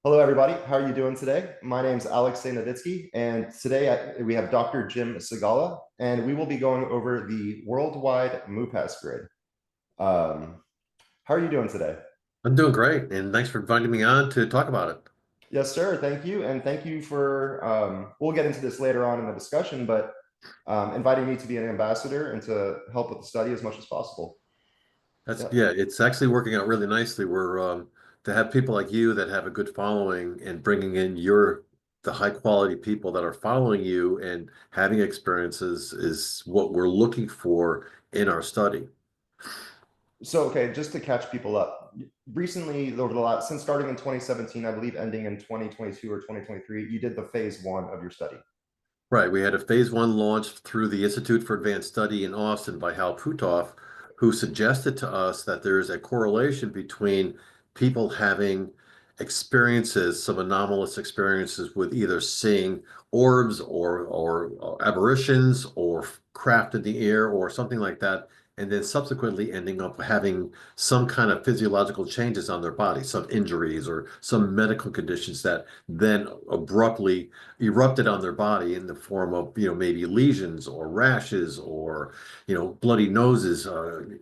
Hello, everybody. How are you doing today? My name's Alexei Novitsky, and today we have Dr. Jim Segala, and we will be going over the worldwide MUPAS grid. How are you doing today? I'm doing great, and thanks for inviting me on to talk about it. Yes, sir. Thank you. And thank you for, we'll get into this later on in the discussion, but inviting me to be an ambassador and to help with the study as much as possible. That's Yeah. yeah, it's actually working out really nicely. We're to have people like you that have a good following and bringing in the high quality people that are following you and having experiences is what we're looking for in our study. So, okay, just to catch people up, recently over the last, since starting in 2017, I believe ending in 2022 or 2023, you did the phase one of your study. Right. We had a phase one launch through the Institute for Advanced Study in Austin by Hal Puthoff, who suggested to us that there is a correlation between people having experiences, some anomalous experiences with either seeing orbs or apparitions or craft in the air or something like that, and then subsequently ending up having some kind of physiological changes on their body, some injuries or some medical conditions that then abruptly erupted on their body in the form of, maybe lesions or rashes or, bloody noses,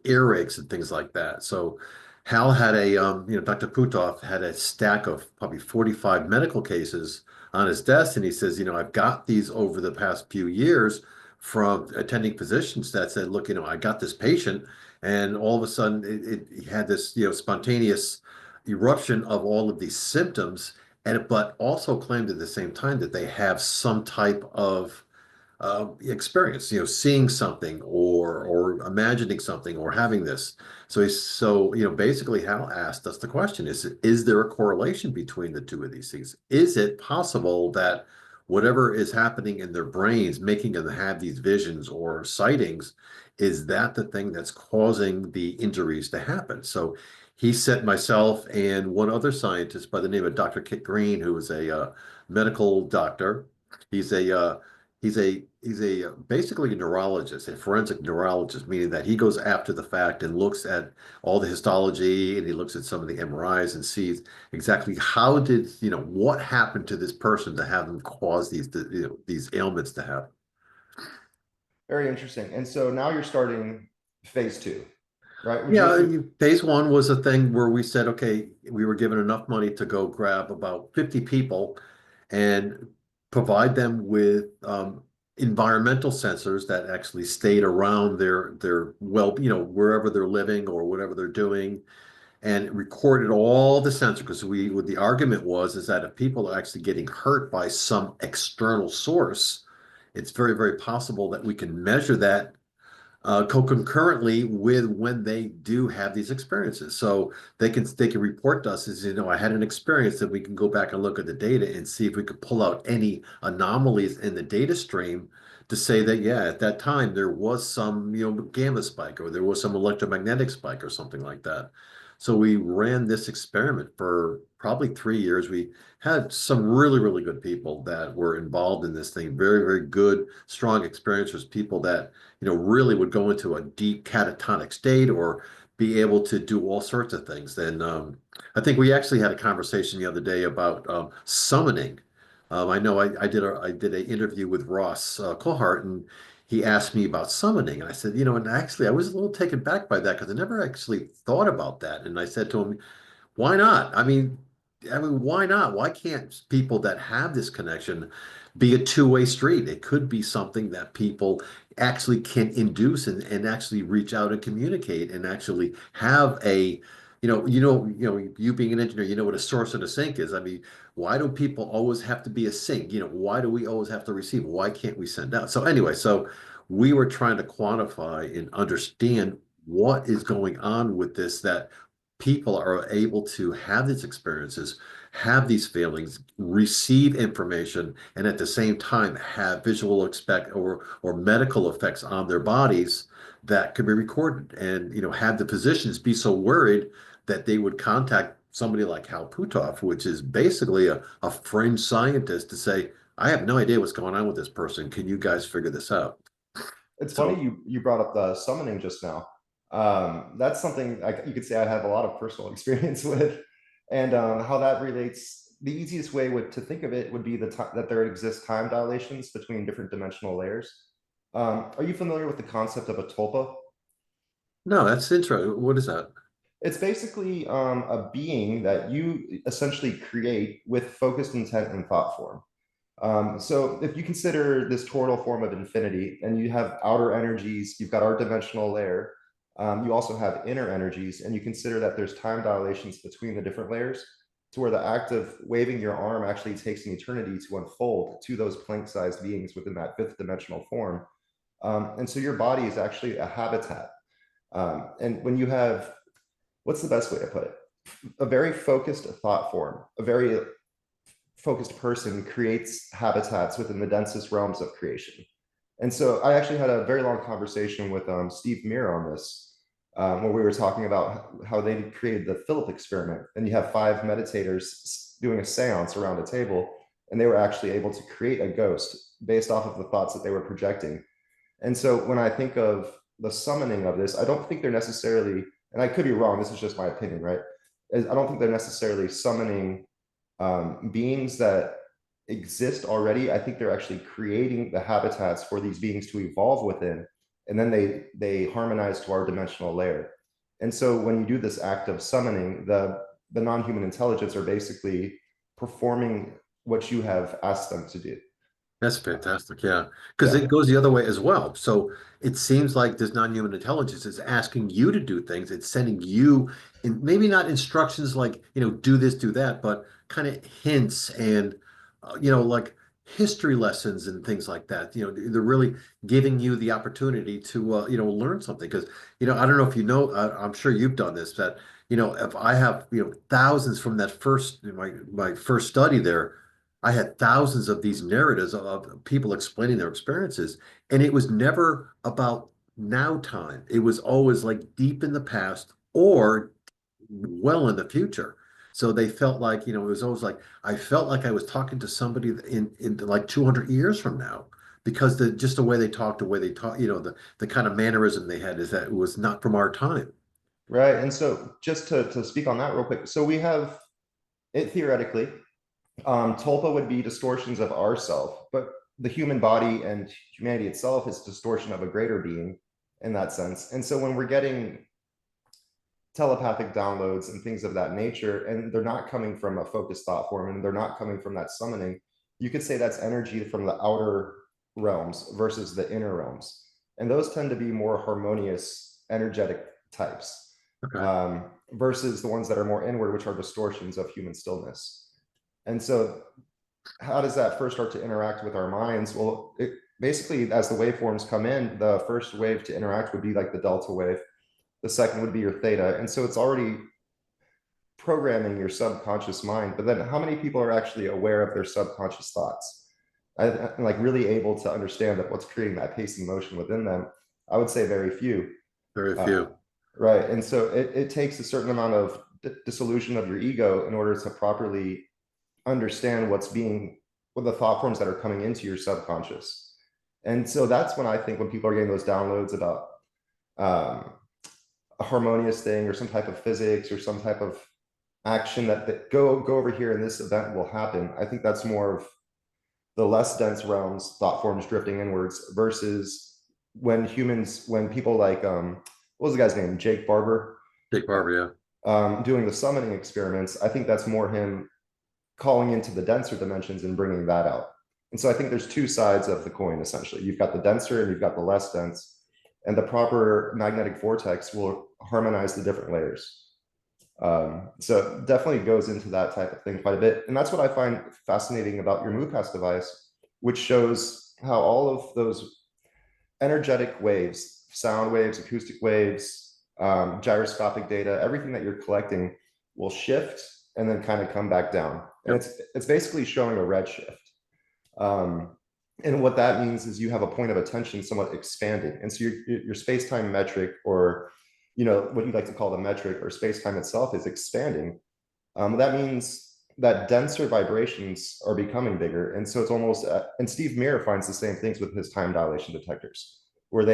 earaches and things like that. So Hal had Dr. Puthoff had a stack of probably 45 medical cases on his desk. And he says, I've got these over the past few years from attending physicians that said, look, I got this patient and all of a sudden he had this, spontaneous eruption of all of these symptoms and but also claimed at the same time that they have some type of experience, seeing something or imagining something or having this. Basically Hal asked us the question is there a correlation between the two of these things? Is it possible that whatever is happening in their brains, making them have these visions or sightings, is that the thing that's causing the injuries to happen? So he sent myself and one other scientist by the name of Dr. Kit Green, who is a medical doctor. He's a he's a basically a neurologist, a forensic neurologist, meaning that he goes after the fact and looks at all the histology and he looks at some of the MRIs and sees exactly how did, what happened to this person to have them cause these ailments to happen. Very interesting. And so now you're starting phase two, right? Yeah, phase one was a thing where we said, okay, we were given enough money to go grab about 50 people and provide them with environmental sensors that actually stayed around their well, wherever they're living or whatever they're doing, and recorded all the sensors because we what the argument was is that if people are actually getting hurt by some external source, it's very, very possible that we can measure that concurrently with when they do have these experiences. So they can report to us as, I had an experience that we can go back and look at the data and see if we could pull out any anomalies in the data stream to say that, yeah, at that time there was some, gamma spike or there was some electromagnetic spike or something like that. So we ran this experiment for probably 3 years. We had some really, really good people that were involved in this thing, very, very good, strong experiencers, people that really would go into a deep catatonic state or be able to do all sorts of things. Then I think we actually had a conversation the other day about summoning. I know I did an interview with Ross Cohart, and he asked me about summoning, and I said, and actually I was a little taken back by that because I never actually thought about that. And I said to him, why not? I mean, why not? Why can't people that have this connection be a two-way street? It could be something that people actually can induce and actually reach out and communicate and actually have you being an engineer, you know what a source and a sink is. I mean, why do people always have to be a sink? Why do we always have to receive? Why can't we send out? So anyway, so we were trying to quantify and understand what is going on with this that people are able to have these experiences, have these feelings, receive information, and at the same time have visual expect or medical effects on their bodies that can be recorded, and have the physicians be so worried that they would contact somebody like Hal Puthoff, which is basically a fringe scientist, to say, I have no idea what's going on with this person. Can you guys figure this out? It's funny So you brought up the summoning just now. That's something you could say I have a lot of personal experience with, and how that relates. the easiest way to think of it would be that there exists time dilations between different dimensional layers. Are you familiar with the concept of a tulpa? No, that's interesting. What is that? It's basically a being that you essentially create with focused intent and thought form. So if you consider this toroidal form of infinity and you have outer energies, you've got our dimensional layer, you also have inner energies, and you consider that there's time dilations between the different layers to where the act of waving your arm actually takes an eternity to unfold to those plank-sized beings within that fifth dimensional form. And so your body is actually a habitat. And when you have, what's the best way to put it? A very focused thought form, a very focused person creates habitats within the densest realms of creation. And so I actually had a very long conversation with Steve Muir on this, where we were talking about how they created the Philip experiment. And you have 5 meditators doing a seance around a table, and they were actually able to create a ghost based off of the thoughts that they were projecting. And so when I think of the summoning of this, I don't think they're necessarily, and I could be wrong, this is just my opinion, right? I don't think they're necessarily summoning beings that exist already. I think they're actually creating the habitats for these beings to evolve within, and then they harmonize to our dimensional layer. And so when you do this act of summoning, the non-human intelligence are basically performing what you have asked them to do. That's fantastic. Yeah. Because Yeah. it goes the other way as well. So it seems like this non-human intelligence is asking you to do things. It's sending you in maybe not instructions like, do this, do that, but kind of hints and, like history lessons and things like that. They're really giving you the opportunity to, learn something. Because, I don't know if you know, I'm sure you've done this, that, if I have, thousands from that my first study there, I had thousands of these narratives of people explaining their experiences, and it was never about now time. It was always like deep in the past or well in the future. So they felt like, it was always like I felt like I was talking to somebody in like 200 years from now because just the way they talked, the kind of mannerism they had is that it was not from our time. Right. And so just to speak on that real quick, so we have it theoretically, tulpa would be distortions of ourself, but the human body and humanity itself is distortion of a greater being in that sense. And so when we're getting telepathic downloads and things of that nature, and they're not coming from a focused thought form and they're not coming from that summoning, you could say that's energy from the outer realms versus the inner realms. And those tend to be more harmonious, energetic types, Okay. versus the ones that are more inward, which are distortions of human stillness. And so how does that first start to interact with our minds? Well, basically, as the waveforms come in, the first wave to interact would be like the delta wave. The second would be your theta. And so it's already programming your subconscious mind. But then how many people are actually aware of their subconscious thoughts? And like really able to understand that what's creating that pacing motion within them? I would say very few. Very Uh, few. right. And so it takes a certain amount of dissolution of your ego in order to properly understand what the thought forms that are coming into your subconscious. And so that's when I think when people are getting those downloads about um, a harmonious thing or some type of physics or some type of action that go over here and this event will happen. I think that's more of the less dense realms, thought forms drifting inwards versus when people like what was the guy's name? Jake Barber, Jake Barber, yeah. doing the summoning experiments. I think that's more him calling into the denser dimensions and bringing that out. And so I think there's two sides of the coin, essentially. You've got the denser and you've got the less dense, and the proper magnetic vortex will harmonize the different layers. So definitely goes into that type of thing quite a bit. And that's what I find fascinating about your MUPAS device, which shows how all of those energetic waves, sound waves, acoustic waves, gyroscopic data, everything that you're collecting will shift and then kind of come back down. And Yep. it's basically showing a red shift. Um, and what that means is you have a point of attention somewhat expanding. And so your space-time metric, or what you like to call the metric or space-time itself, is expanding. That means that denser vibrations are becoming bigger. And so it's almost, and Steve Muir finds the same things with his time dilation detectors, where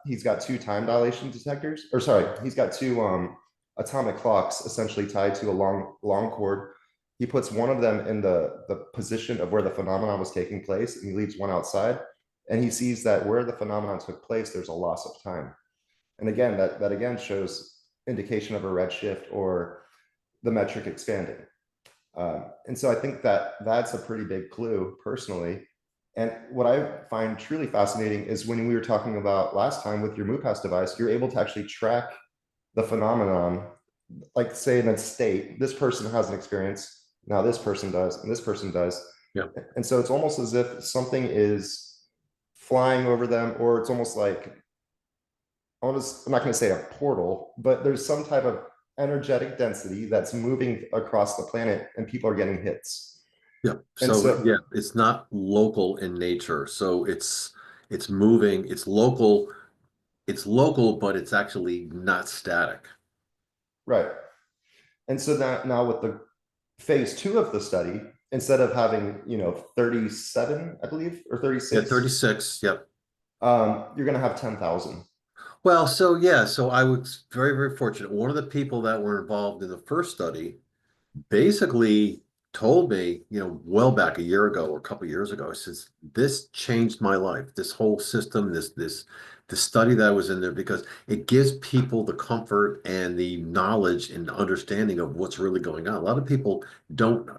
he's got 2 time dilation detectors, he's got 2 atomic clocks essentially tied to a long cord. He puts one of them in the position of where the phenomenon was taking place, and he leaves one outside. And he sees that where the phenomenon took place, there's a loss of time. And again, that again shows indication of a redshift or the metric expanding. And so I think that that's a pretty big clue personally. And what I find truly fascinating is when we were talking about last time with your MUPAS device, you're able to actually track the phenomenon, like say in a state, this person has an experience, now this person does, and this person does. Yeah. And so it's almost as if something is flying over them, or it's almost like, I'm not going to say a portal, but there's some type of energetic density that's moving across the planet and people are getting hits. Yeah. And So so, yeah, it's not local in nature. So it's moving, it's local, but it's actually not static. right. And so that now with the phase two of the study, instead of having, 37, I believe, or Yeah, 36, 36. Yep. you're going to have 10,000. Well, so yeah, so I was very, very fortunate. One of the people that were involved in the first study basically told me, well back a year ago or a couple of years ago, says this changed my life. This whole system, the study that I was in there, because it gives people the comfort and the knowledge and understanding of what's really going on. A lot of people don't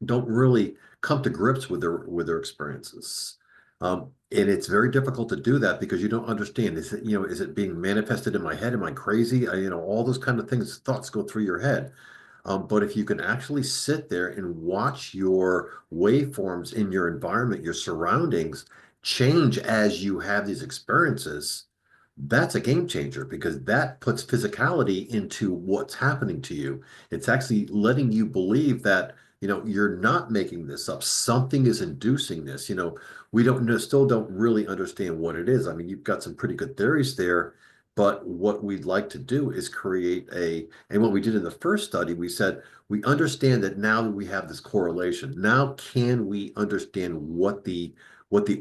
don't really come to grips with their experiences. And it's very difficult to do that because you don't understand. Is it being manifested in my head? Am I crazy? All those kind of things, thoughts go through your head. But if you can actually sit there and watch your waveforms in your environment, your surroundings change as you have these experiences, that's a game changer because that puts physicality into what's happening to you. It's actually letting you believe that, you're not making this up. Something is inducing this. We don't know, still don't really understand what it is. I mean, you've got some pretty good theories there, but what we'd like to do is and what we did in the first study, we said, we understand that now that we have this correlation, now can we understand what the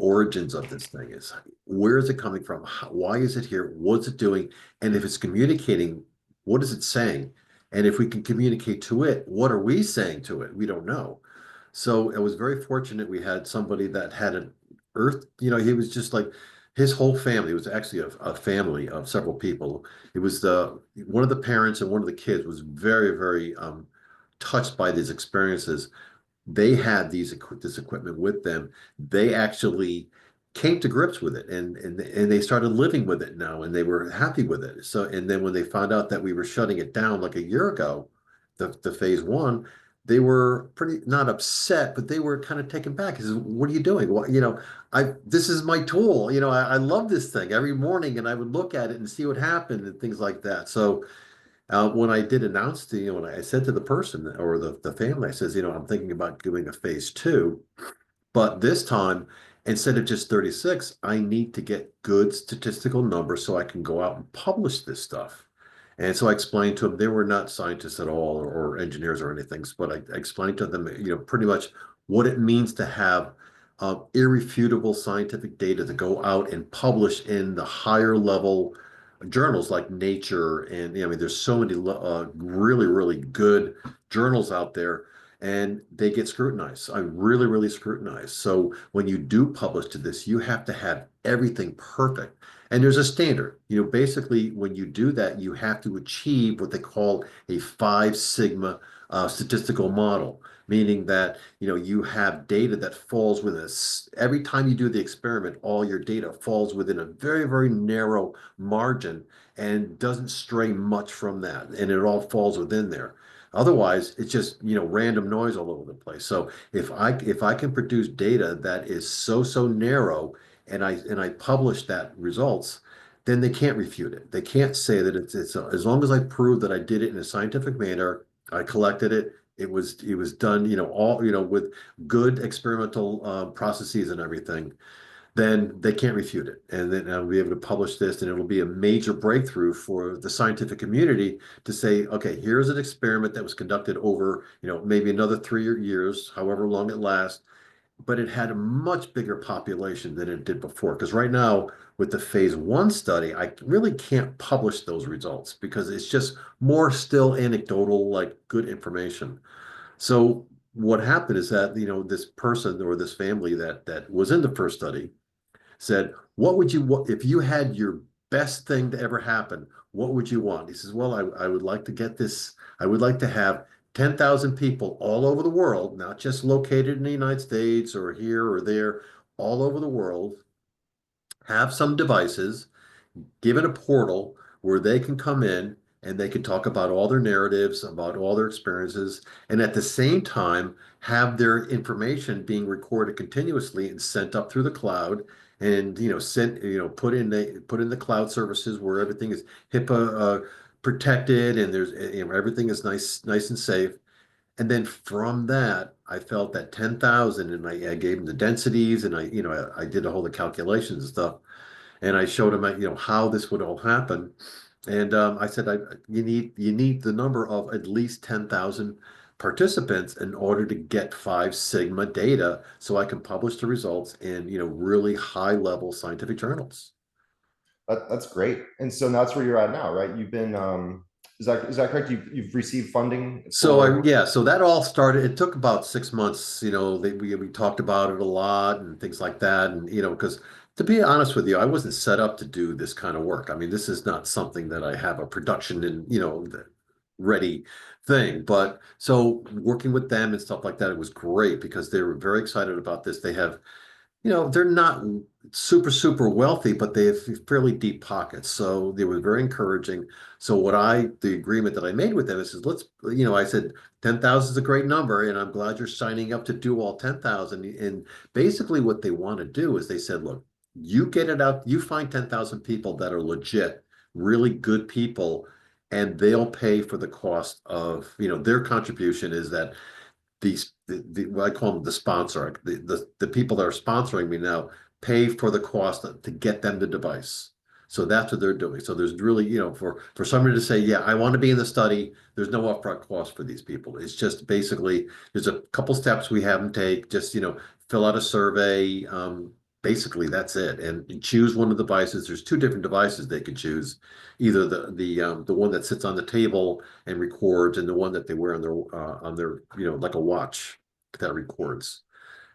origins of this thing is? Where is it coming from? Why is it here? What's it doing? And if it's communicating, what is it saying? And if we can communicate to it, what are we saying to it? We don't know. So I was very fortunate we had somebody that had an earth, he was just like his whole family. It was actually a family of several people. It was one of the parents and one of the kids was very, very touched by these experiences. They had this equipment with them. They actually came to grips with it and they started living with it now and they were happy with it. So and then when they found out that we were shutting it down like a year ago, the phase one, they were pretty not upset, but they were kind of taken back. He says, "What are you doing? Well, I this is my tool. I love this thing every morning, and I would look at it and see what happened and things like that." So when I did announce when I said to the person or the family, I says, I'm thinking about doing a phase two, but this time, instead of just 36, I need to get good statistical numbers so I can go out and publish this stuff. And so I explained to them, they were not scientists at all or engineers or anything, but I explained to them, pretty much what it means to have irrefutable scientific data to go out and publish in the higher level journals like Nature. And I mean, there's so many really, really good journals out there and they get scrutinized. I really, really scrutinized. So when you do publish to this, you have to have everything perfect. And there's a standard. Basically, when you do that, you have to achieve what they call a 5 sigma statistical model, meaning that you have data that falls within this. Every time you do the experiment, all your data falls within a very, very narrow margin and doesn't stray much from that, and it all falls within there. Otherwise, it's just, random noise all over the place. So if I can produce data that is so narrow and I publish that results, then they can't refute it. They can't say that it's as long as I prove that I did it in a scientific manner, I collected it, it was done, all, with good experimental processes and everything, then they can't refute it. And then I'll be able to publish this, and it'll be a major breakthrough for the scientific community to say, okay, here's an experiment that was conducted over, maybe another 3 years, however long it lasts, but it had a much bigger population than it did before. Because right now, with the phase one study, I really can't publish those results because it's just more still anecdotal, like good information. So what happened is that, this person or this family that was in the first study said, what would you want if you had your best thing to ever happen? What would you want? He says, well, I would like to get this. I would like to have 10,000 people all over the world, not just located in the United States or here or there, all over the world, have some devices, given a portal where they can come in and they can talk about all their narratives, about all their experiences, and at the same time have their information being recorded continuously and sent up through the cloud and sent put in the cloud services where everything is HIPAA protected and there's everything is nice and safe. And then from that, I felt that 10,000 and I gave them the densities and I did all the calculations and stuff and I showed him, how this would all happen. And I said, you need the number of at least 10,000 participants in order to get 5 sigma data, so I can publish the results in really high level scientific journals. That's great. And so that's where you're at now, right? You've been, is that correct? You've received funding So for. so that all started. It took about 6 months. We talked about it a lot and things like that. And because to be honest with you, I wasn't set up to do this kind of work. I mean, this is not something that I have a production and ready thing. But so working with them and stuff like that, it was great because they were very excited about this. They have they're not super, super wealthy, but they have fairly deep pockets. So they were very encouraging. So the agreement that I made with them is I said, 10,000 is a great number, and I'm glad you're signing up to do all 10,000. And basically what they want to do is they said, look, you get it out, you find 10,000 people that are legit, really good people, and they'll pay for the cost of, their contribution is that what I call them the sponsor, the people that are sponsoring me now pay for the cost to get them the device. So that's what they're doing. So there's really, for somebody to say, yeah, I want to be in the study, there's no upfront cost for these people. It's just basically there's a couple steps we have them take, just fill out a survey. Basically that's it. And choose one of the devices. There's two different devices they can choose, either the one that sits on the table and records, and the one that they wear on their like a watch that records.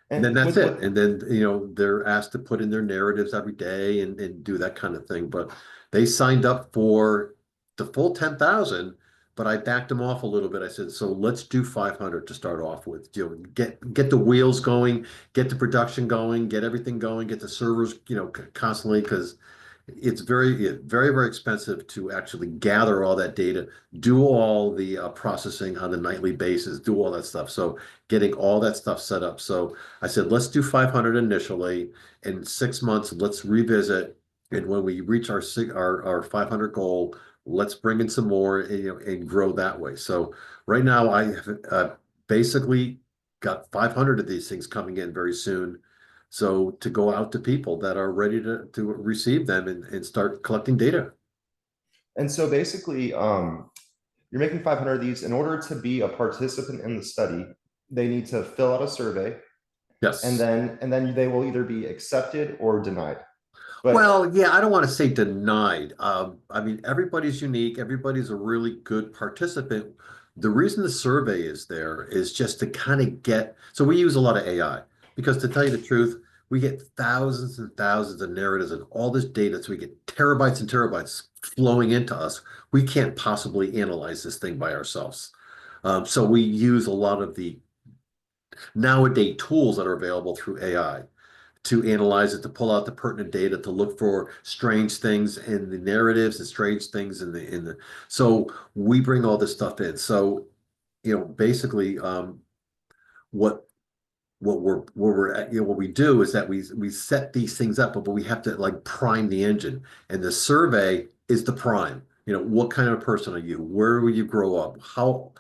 And then And that's with it. what. And then they're asked to put in their narratives every day and do that kind of thing. But they signed up for the full 10,000, but I backed them off a little bit. I said, so let's do 500 to start off with. Get the wheels going, get the production going, get everything going, get the servers constantly, because it's very, very expensive to actually gather all that data, do all the processing on a nightly basis, do all that stuff. So getting all that stuff set up. So I said, let's do 500 initially. In 6 months, let's revisit. And when we reach our 500 goal, let's bring in some more and grow that way. So right now, I have basically got 500 of these things coming in very soon. So to go out to people that are ready to receive them and start collecting data. And so basically, you're making 500 of these. In order to be a participant in the study, they need to fill out a survey, and Yes. then they will either be accepted or denied. But Well, yeah, I don't want to say denied. I mean, everybody's unique. Everybody's a really good participant. The reason the survey is there is just to kind of so we use a lot of AI because to tell you the truth, we get thousands and thousands of narratives and all this data. So we get terabytes and terabytes flowing into us. We can't possibly analyze this thing by ourselves. So we use a lot of the nowadays tools that are available through AI to analyze it, to pull out the pertinent data, to look for strange things in the narratives and strange things in the. So we bring all this stuff in. So basically, what what we do is that we set these things up, but we have to like prime the engine, and the survey is the prime. What kind of person are you? Where will you grow up? How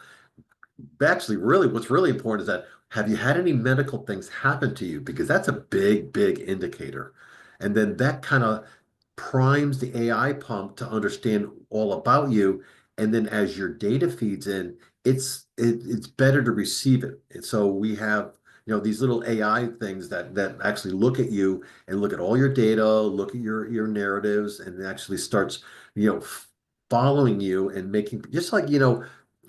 actually really what's really important is that have you had any medical things happen to you? Because that's a big, big indicator. And then that kind of primes the AI pump to understand all about you. And then as your data feeds in, it's better to receive it. And so we have these little AI things that actually look at you and look at all your data, look at your narratives, and actually starts you know following you and making just like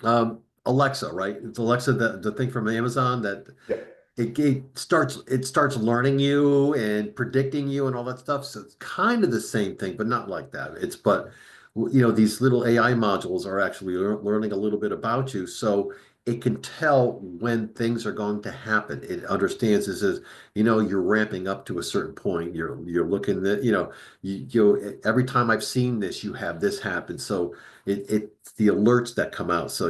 um, Alexa, right? It's Alexa, the thing from Amazon that Yeah. it starts learning you and predicting you and all that stuff. So it's kind of the same thing, but not like that. These little AI modules are actually learning a little bit about you, so it can tell when things are going to happen. It understands this is, you're ramping up to a certain point. You're looking at, every time I've seen this, you have this happen. So it's the alerts that come out. So,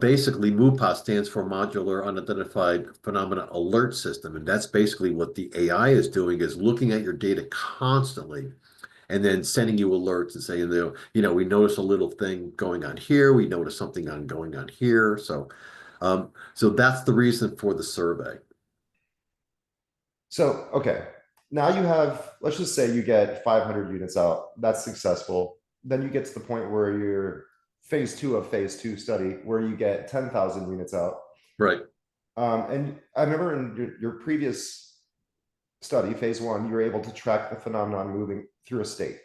basically MUPAS stands for Modular Unidentified Phenomena Alert System. And that's basically what the AI is doing, is looking at your data constantly and then sending you alerts and saying, we notice a little thing going on here. We notice something going on here. So that's the reason for the survey. So, okay. Now you have, let's just say you get 500 units out. That's successful. Then you get to the point where you're phase two of phase two study, where you get 10,000 units out. Right. And I remember in your previous study, phase one, you were able to track the phenomenon moving through a state.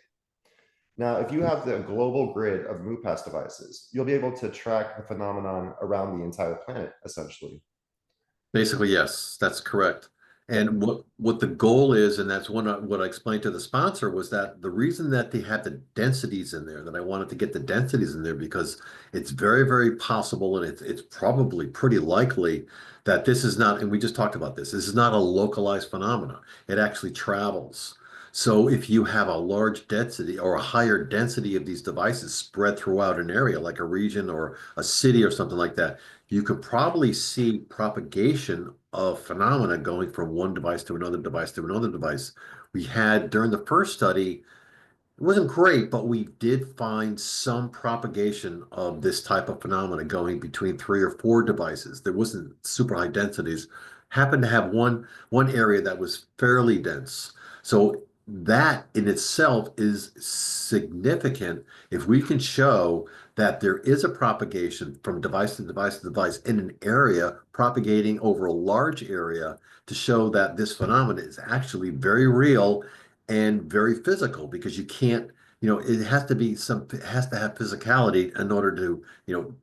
Now, if you have the global grid of MUPAS devices, you'll be able to track the phenomenon around the entire planet, essentially. Basically, yes, that's correct. Yeah. And what the goal is, and that's what I explained to the sponsor, was that the reason that they had the densities in there, that I wanted to get the densities in there, because it's very, very possible, and it's probably pretty likely that this is not, and we just talked about this, this is not a localized phenomena. It actually travels. So if you have a large density or a higher density of these devices spread throughout an area, like a region or a city or something like that, you could probably see propagation of phenomena going from one device to another device to another device. We had during the first study, it wasn't great, but we did find some propagation of this type of phenomena going between 3 or 4 devices. There wasn't super high densities. Happened to have one area that was fairly dense. So that in itself is significant if we can show that there is a propagation from device to device to device in an area propagating over a large area, to show that this phenomenon is actually very real and very physical, because you can't, it has to be it has to have physicality in order to,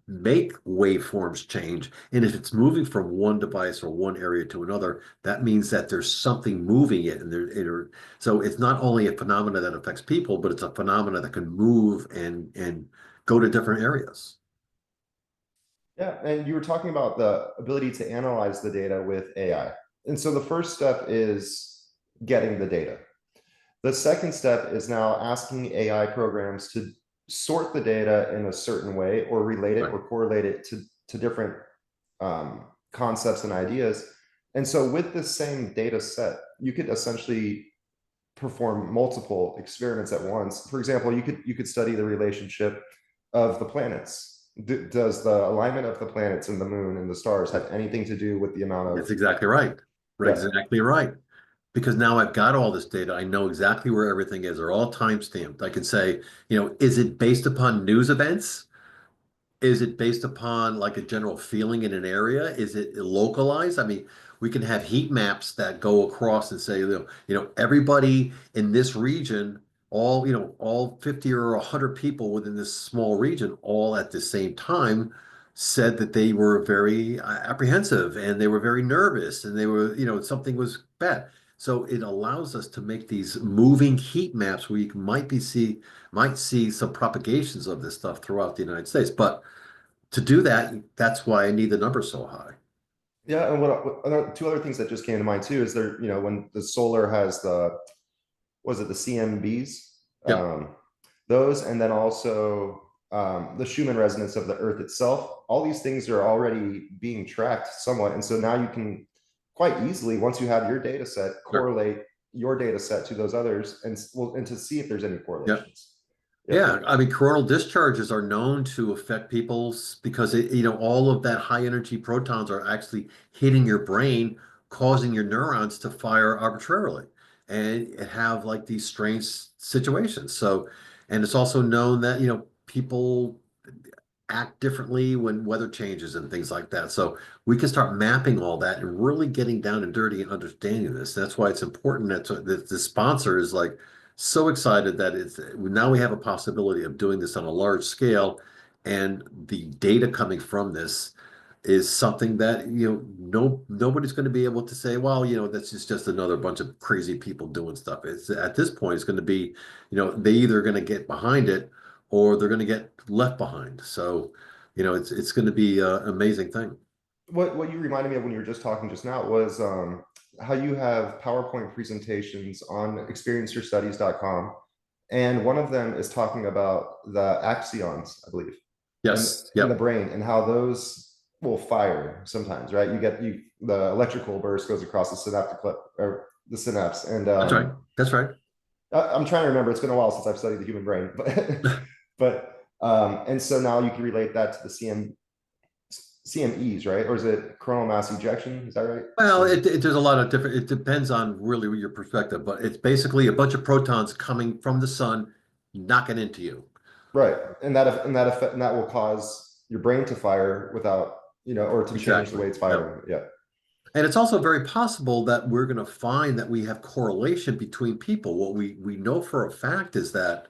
make waveforms change. And if it's moving from one device or one area to another, that means that there's something moving it. So it's not only a phenomena that affects people, but it's a phenomena that can move and go to different areas. Yeah, and you were talking about the ability to analyze the data with AI. And so the first step is getting the data. The second step is now asking AI programs to sort the data in a certain way, or relate it Right. or correlate it to different concepts and ideas. And so with the same data set, you could essentially perform multiple experiments at once. For example, you could study the relationship of the planets. Does the alignment of the planets and the moon and the stars have anything to do with the amount of, That's exactly right. Right, yeah. exactly right. Because now I've got all this data. I know exactly where everything is. They're all time stamped. I can say, is it based upon news events? Is it based upon like a general feeling in an area? Is it localized? I mean, we can have heat maps that go across and say, everybody in this region, all 50 or 100 people within this small region, all at the same time, said that they were very apprehensive and they were very nervous and they were, something was bad. So it allows us to make these moving heat maps where you might see some propagations of this stuff throughout the United States. But to do that, that's why I need the number so high. Yeah, and two other things that just came to mind too is there, when the solar has the, was it the CMBs? Yep, Those, and then also the Schumann resonance of the Earth itself. All these things are already being tracked somewhat, and so now you can quite easily, once you have your data set, sure. correlate your data set to those others, and well, and to see if there's any Yep. correlations. Yeah. Yeah, I mean, coronal discharges are known to affect people's because all of that high energy protons are actually hitting your brain, causing your neurons to fire arbitrarily and have like these strange situations. So, and it's also known that, people act differently when weather changes and things like that. So we can start mapping all that and really getting down and dirty and understanding this. That's why it's important that the sponsor is like so excited that it's now we have a possibility of doing this on a large scale And the data coming from this is something that, nobody's going to be able to say, well, that's just another bunch of crazy people doing stuff. It's at this point, it's going to be, they either going to get behind it or they're going to get left behind. So, it's going to be an amazing thing. What you reminded me of when you were just talking just now was how you have PowerPoint presentations on experienceyourstudies.com, and one of them is talking about the axons, I believe, and Yes. in the Yep. brain and how those will fire sometimes, right? You the electrical burst goes across the synaptic clip or the synapse, and That's right. That's right. I'm trying to remember. It's been a while since I've studied the human brain, but and so now you can relate that to the CMEs, right? Or is it coronal mass ejection? Is that right? Well, there's a lot of different, it depends on really your perspective, but it's basically a bunch of protons coming from the sun, knocking into you. Right, and that effect and that will cause your brain to fire without or to change the Exactly. way it's Yep. firing. Yeah, And it's also very possible that we're going to find that we have correlation between people. What we know for a fact is that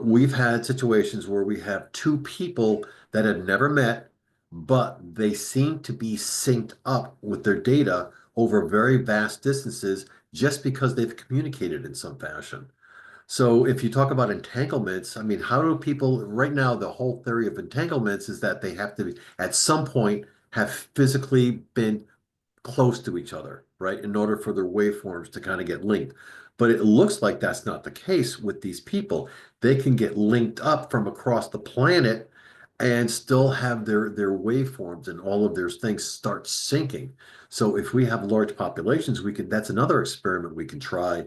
we've had situations where we have two people that have never met, but they seem to be synced up with their data over very vast distances just because they've communicated in some fashion. So if you talk about entanglements, I mean, how do people right now, the whole theory of entanglements is that they have to at some point have physically been close to each other, right? In order for their waveforms to kind of get linked. But it looks like that's not the case with these people. They can get linked up from across the planet and still have their waveforms and all of their things start syncing. So if we have large populations, we could that's another experiment we can try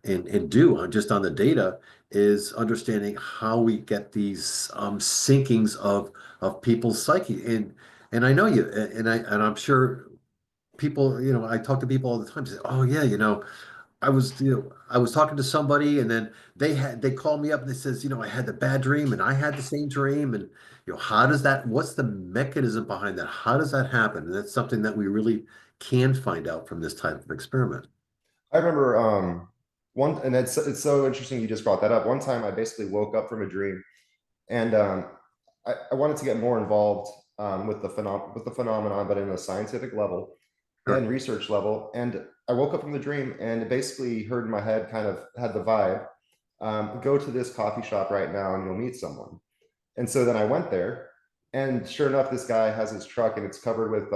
and do just on the data is understanding how we get these syncings of people's psyche. And I know you and I'm sure people, I talk to people all the time, say, oh yeah, I was talking to somebody and then they called me up and they says, I had the bad dream and I had the same dream. And, what's the mechanism behind that? How does that happen? And that's something that we really can find out from this type of experiment. I remember one, and it's so interesting you just brought that up. One time, I basically woke up from a dream, and I wanted to get more involved with the phenomenon, but in a scientific level and Sure. research level. And I woke up from the dream, and it basically heard in my head, kind of had the vibe, go to this coffee shop right now, and you'll meet someone. And so then I went there, and sure enough, this guy has his truck, and it's covered with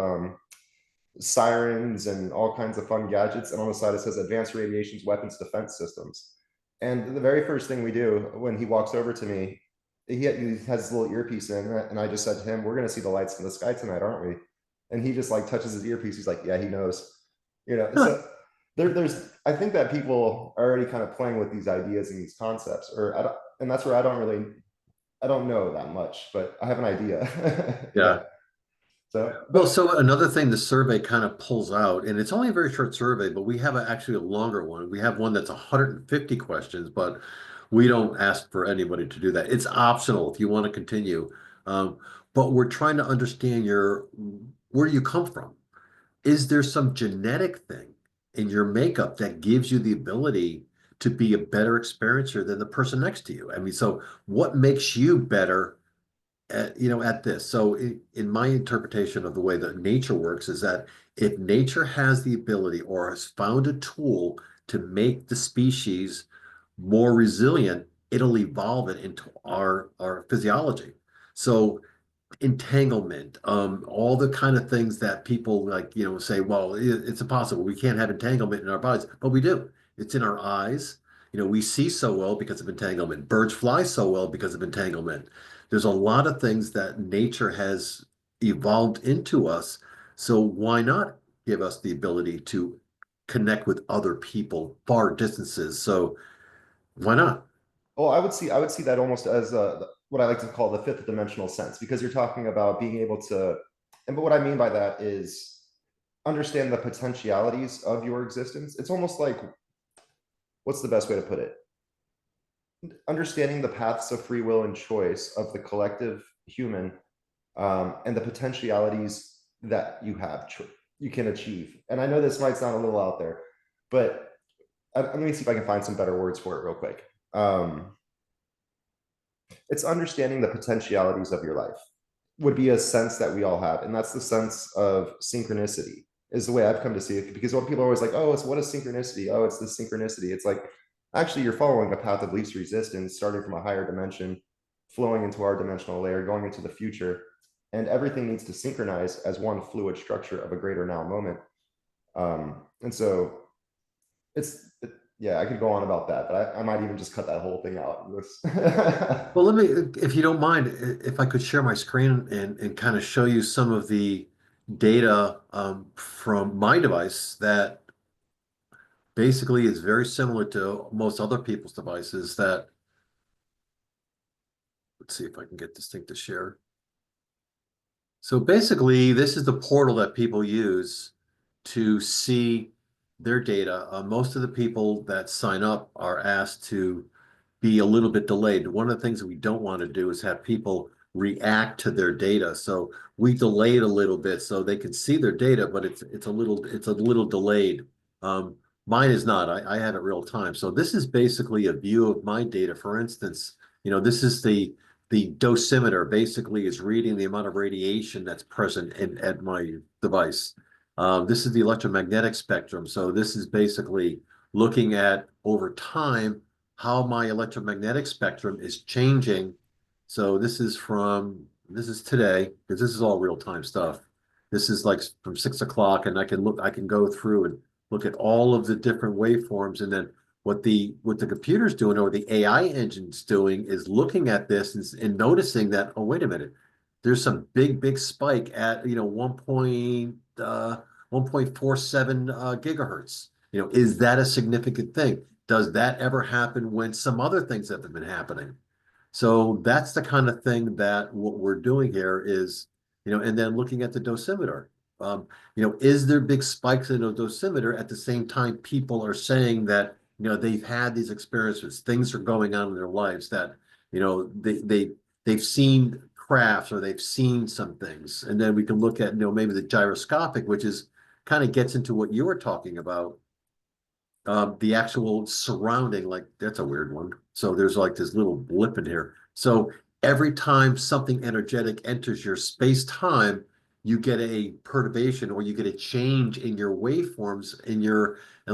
sirens and all kinds of fun gadgets. And on the side, it says Advanced Radiations Weapons Defense Systems. And the very first thing we do when he walks over to me, he has his little earpiece in, and I just said to him, "We're going to see the lights in the sky tonight, aren't we?" And he just like touches his earpiece. He's like, "Yeah, he knows." Huh. So there's I think that people are already kind of playing with these ideas and these concepts, and that's where I don't know that much, but I have an idea. Yeah. Yeah. So, Well, but so another thing the survey kind of pulls out, and it's only a very short survey, but we have actually a longer one. We have one that's 150 questions, but we don't ask for anybody to do that. It's optional if you want to continue. Um, but we're trying to understand where you come from. Is there some genetic thing in your makeup that gives you the ability to be a better experiencer than the person next to you? I mean, so what makes you better at this. So in my interpretation of the way that nature works is that if nature has the ability or has found a tool to make the species more resilient, it'll evolve it into our physiology. So entanglement, all the kind of things that people like, say, well, it's impossible. We can't have entanglement in our bodies, but we do. It's in our eyes. We see so well because of entanglement. Birds fly so well because of entanglement. There's a lot of things that nature has evolved into us. So why not give us the ability to connect with other people far distances? So why not? Oh, I would see that almost as what I like to call the fifth dimensional sense, because you're talking about being able to, and but what I mean by that is understand the potentialities of your existence. It's almost like, what's the best way to put it? Understanding the paths of free will and choice of the collective human, and the potentialities that you can achieve. And I know this might sound a little out there, but let me see if I can find some better words for it real quick. Um, It's understanding the potentialities of your life would be a sense that we all have. And that's the sense of synchronicity, is the way I've come to see it. Because what people are always like, oh, it's what is synchronicity? Oh, it's this synchronicity. It's like, actually, you're following a path of least resistance, starting from a higher dimension, flowing into our dimensional layer, going into the future. And everything needs to synchronize as one fluid structure of a greater now moment. And so it's, yeah, I could go on about that, but I might even just cut that whole thing out. Well, let me, if you don't mind, if I could share my screen and kind of show you some of the data from my device that basically is very similar to most other people's devices that, let's see if I can get this thing to share. So basically, this is the portal that people use to see their data. Most of the people that sign up are asked to be a little bit delayed. One of the things that we don't want to do is have people react to their data. So we delay it a little bit so they can see their data, but it's a little delayed. Um, Mine is not. I have it real time. So this is basically a view of my data. For instance, this is the dosimeter basically is reading the amount of radiation that's present at my device. This is the electromagnetic spectrum. So this is basically looking at over time how my electromagnetic spectrum is changing. So this is today, because this is all real time stuff. This is like from 6 o'clock, and I can go through and look at all of the different waveforms, and then what the computer's doing or the AI engine's doing is looking at this and noticing that, oh, wait a minute, there's some big spike at 1.47 gigahertz. Is that a significant thing? Does that ever happen when some other things have been happening? So that's the kind of thing that what we're doing here is, and then looking at the dosimeter. Um, is there big spikes in the dosimeter at the same time people are saying that, they've had these experiences, things are going on in their lives that, they've seen crafts or they've seen some things. And then we can look at, maybe the gyroscopic, which is kind of gets into what you were talking about, the actual surrounding, like that's a weird one. So there's like this little blip in here. So every time something energetic enters your space-time, you get a perturbation or you get a change in your waveforms and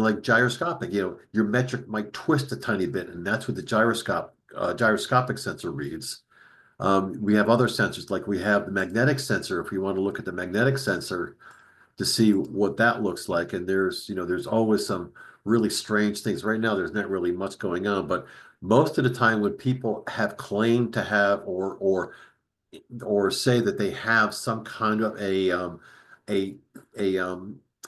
like gyroscopic, your metric might twist a tiny bit, and that's what the gyroscopic sensor reads. We have other sensors, like we have the magnetic sensor. If we want to look at the magnetic sensor, to see what that looks like. And there's always some really strange things. Right now, there's not really much going on, but most of the time when people have claimed to have or say that they have some kind of a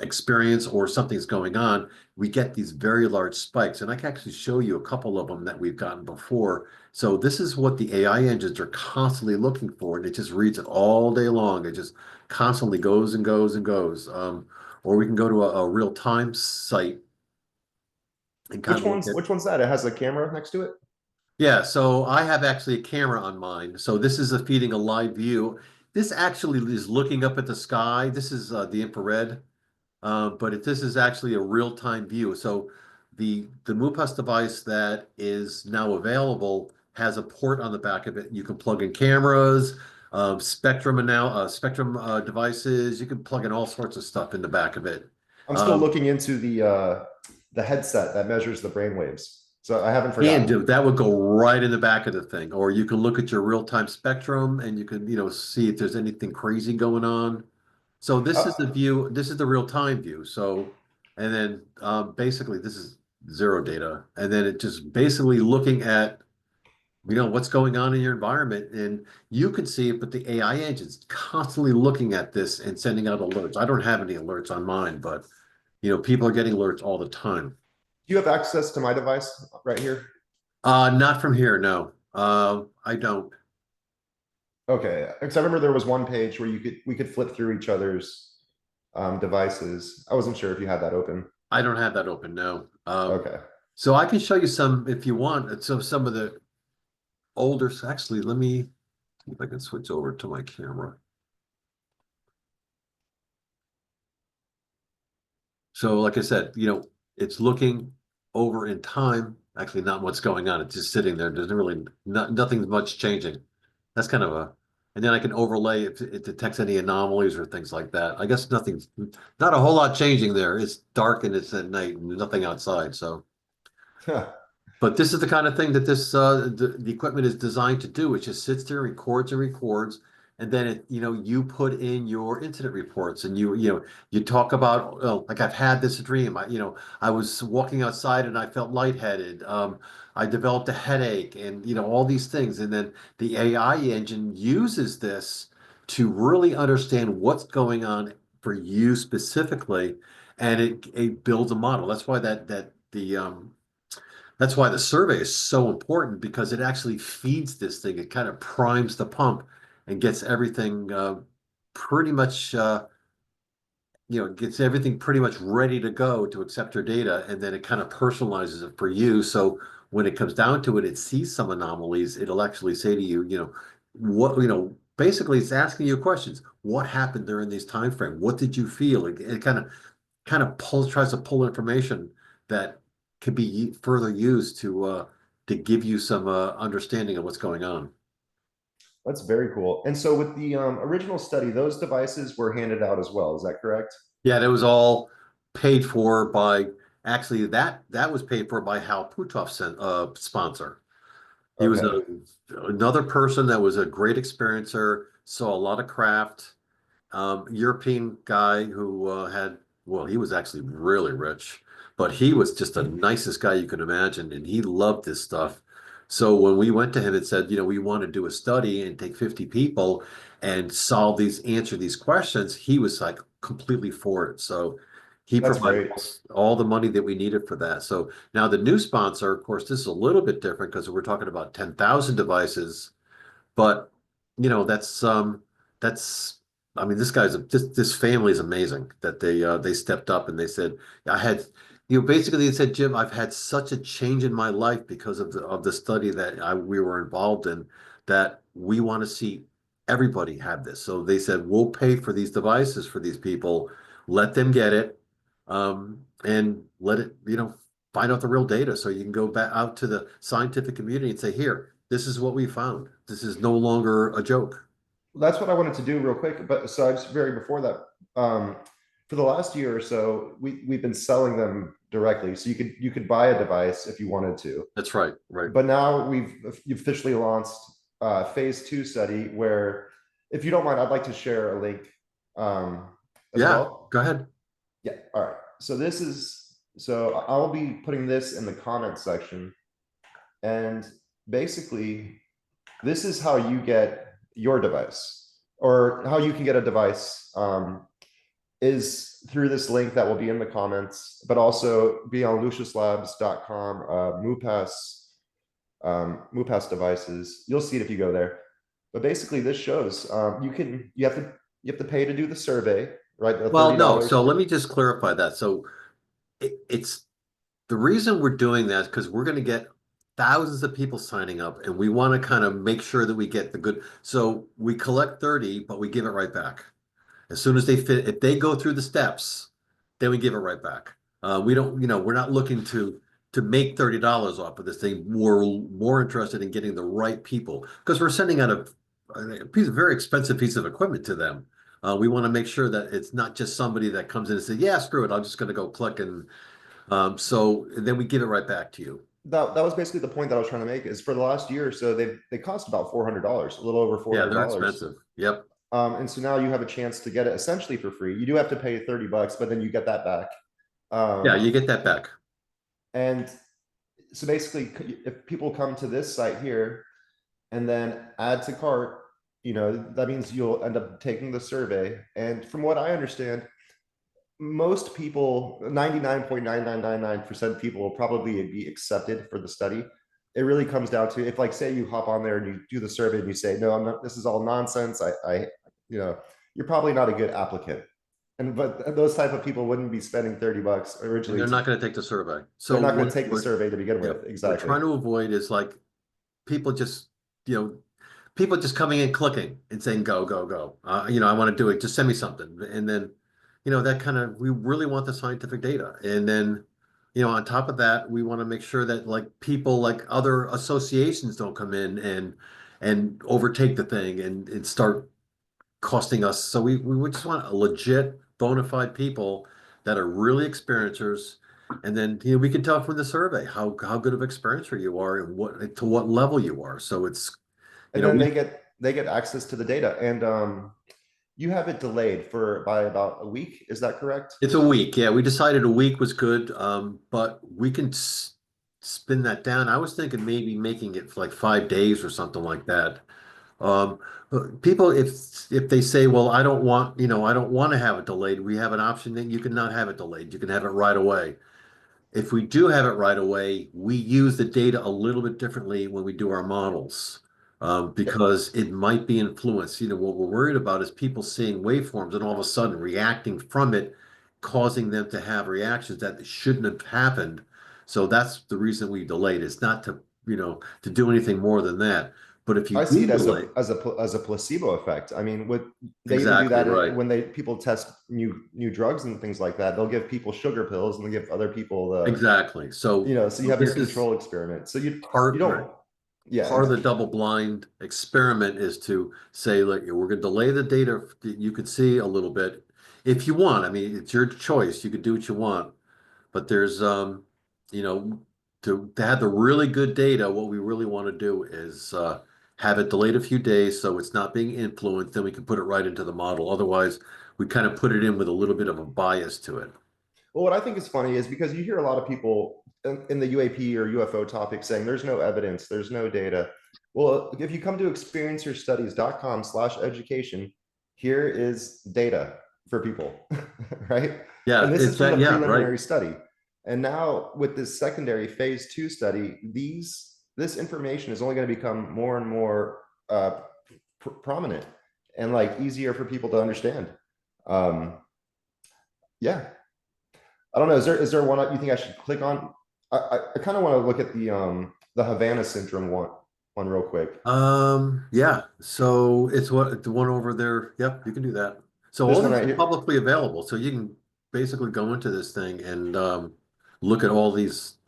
experience or something's going on, we get these very large spikes. And I can actually show you a couple of them that we've gotten before. So this is what the AI engines are constantly looking for, and it just reads it all day long. It just constantly goes and goes and goes. Or we can go to a real-time site and kind which of look one's at. which one's that? It has a camera next to it. Yeah, so I have actually a camera on mine. So this is feeding a live view. This actually is looking up at the sky. This is the infrared, this is actually a real-time view. So the MUPAS device that is now available has a port on the back of it. You can plug in cameras, spectrum devices. You can plug in all sorts of stuff in the back of it. I'm still Um, looking into the headset that measures the brain waves. So I haven't And forgotten. that would go right in the back of the thing. Or you can look at your real-time spectrum and you can, see if there's anything crazy going on. So this is the Uh, view, this is the real-time view. So, and then basically this is zero data. And then it just basically looking at, what's going on in your environment. And you can see it, but the AI engine's constantly looking at this and sending out alerts. I don't have any alerts on mine, but people are getting alerts all the time. do you have access to my device right here? Not from here, no. I don't. Okay, because I remember there was one page where we could flip through each other's devices. I wasn't sure if you had that open. I don't have that open, no. Okay. So I can show you some if you want. So some of the older, actually, let me see if I can switch over to my camera. So like I said, it's looking over in time actually not what's going on. It's just sitting there. There's really nothing's much changing. That's kind of a, and then I can overlay if it detects any anomalies or things like that. I guess nothing's, not a whole lot changing there. It's dark and it's at night and there's nothing outside. So. But this is the kind of thing that the equipment is designed to do. It just sits there, and records, and then you put in your incident reports, and you talk about, oh, like I've had this dream. I was walking outside and I felt lightheaded. I developed a headache, and all these things, and then the AI engine uses this to really understand what's going on for you specifically, and it builds a model. That's why the survey is so important because it actually feeds this thing. It kind of primes the pump and gets everything pretty much, gets everything pretty much ready to go to accept your data. And then it kind of personalizes it for you. So when it comes down to it, it sees some anomalies. It'll actually say to you, basically it's asking you questions. What happened during this time frame? What did you feel? It kind of tries to pull information that can be further used to give you some understanding of what's going on. That's very cool. And so with the original study, those devices were handed out as well. Is that correct? Yeah, that was all paid for by actually that was paid for by Hal Puthoff's sponsor. He was Okay. another person that was a great experiencer, saw a lot of craft. European guy who well, he was actually really rich, but he was just the nicest guy you could imagine, and he loved this stuff. So when we went to him and said, we want to do a study and take 50 people and answer these questions, he was like completely for it. So he That's provided great. all the money that we needed for that. So now the new sponsor, of course, this is a little bit different because we're talking about 10,000 devices, but that's I mean this family is amazing that they stepped up and they said I had basically they said, Jim, I've had such a change in my life because of the study that we were involved in, that we want to see everybody have this. So they said we'll pay for these devices for these people, let them get it, and let it find out the real data so you can go back out to the scientific community and say, here, this is what we found. This is no longer a joke. That's what I wanted to do real quick. But so I was very before that. For the last year or so, we've been selling them directly. So you could buy a device if you wanted to. That's right, right. But now we've officially launched phase two study where, if you don't mind, I'd like to share a link as Yeah, well. go ahead. Yeah. All right. So I'll be putting this in the comment section. And basically, this is how you get your device, or how you can get a device, is through this link that will be in the comments, but also be on luciuslabs.com, MUPAS devices. You'll see it if you go there. But basically, this shows you have to pay to do the survey, right? The Well, no, $30. so let me just clarify that. So it's the reason we're doing that is because we're going to get thousands of people signing up, and we want to kind of make sure that we get the good. So we collect 30, but we give it right back. As soon as they fit, if they go through the steps, then we give it right back. We don't, we're not looking to make $30 off of this thing. We're more interested in getting the right people because we're sending out a very expensive piece of equipment to them. We want to make sure that it's not just somebody that comes in and says, "Yeah, screw it, I'm just going to go click," and so then we give it right back to you. That was basically the point that I was trying to make, is for the last year or so, they cost about $400, a little over four Yeah, hundred they're dollars. expensive. Yep. And so now you have a chance to get it essentially for free. You do have to pay $30, but then you get that back. Yeah, Um, you get that back. and so basically, if people come to this site here and then add to cart, that means you'll end up taking the survey. And from what I understand, most people, 99.9999% people will probably be accepted for the study. It really comes down to, if, like, say you hop on there and you do the survey and you say, no, I'm not, this is all nonsense. You know, you're probably not a good applicant. But those type of people wouldn't be spending $30 And originally they're not going to take the survey. they're So not going to what take the survey to begin yeah, with. we're Exactly. trying to avoid is like people just, you know, people just coming in clicking and saying, go, go, go. I want to do it. Just send me something. And then, that kind of, we really want the scientific data. And then, on top of that, we want to make sure that like people like other associations don't come in and overtake the thing and start costing us. So we would just want a legit bona fide people that are really experiencers. And then we can tell from the survey how good of experiencer you are and what to what level you are. So it's And then we they get access to the data, and you have it delayed for by about a week. Is that correct? it's a week. Yeah, we decided a week was good, but we can spin that down. I was thinking maybe making it for like 5 days or something like that. Um, People, if they say, well, I don't want to have it delayed, we have an option that you can not have it delayed. You can have it right away. If we do have it right away, we use the data a little bit differently when we do our models, Yeah, because it might be influenced. What we're worried about is people seeing waveforms and all of a sudden reacting from it, causing them to have reactions that shouldn't have happened. So that's the reason we delayed. It's not to do anything more than that. But if you I see do it as delay, a placebo effect. I mean, with they even do exactly that right. when they people test new drugs and things like that. They'll give people sugar pills and they give other people the Exactly. so you have your This is control experiment. So you part, right. don't, yeah, Part of the double blind experiment is to say, like, we're going to delay the data that you could see a little bit if you want. I mean, it's your choice. You could do what you want, but there's, you know, to have the really good data, what we really want to do is have it delayed a few days so it's not being influenced. Then we can put it right into the model. Otherwise, we kind of put it in with a little bit of a bias to it. Well, what I think is funny is because you hear a lot of people in the UAP or UFO topic saying there's no evidence, there's no data. Well, if you come to experiencerstudies.com/education, here is data for people, right? Yeah, And this is it's from the that. Yeah, right. preliminary study. And now with this secondary phase 2 study, this information is only going to become more and more prominent and like easier for people to understand. Um, yeah, I don't know. Is there one you think I should click on? I kind of want to look at the Havana syndrome one real quick. Yeah. So it's what the one over there. Yep, you can do that. So This all one these right are here. publicly available. So you can basically go into this thing and look at all these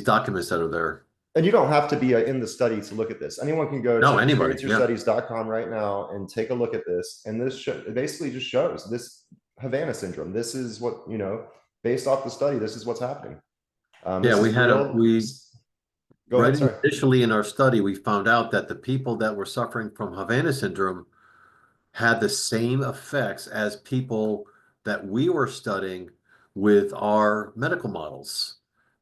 documents that are there. And you don't have to be in the study to look at this. Anyone can go to No, anybody. Yeah. experiencerstudies.com right now and take a look at this. And it basically just shows this Havana syndrome. This is what, based off the study, this is what's happening. Yeah, This is real. we Go right ahead. Sorry. initially in our study, we found out that the people that were suffering from Havana syndrome had the same effects as people that we were studying with our medical models.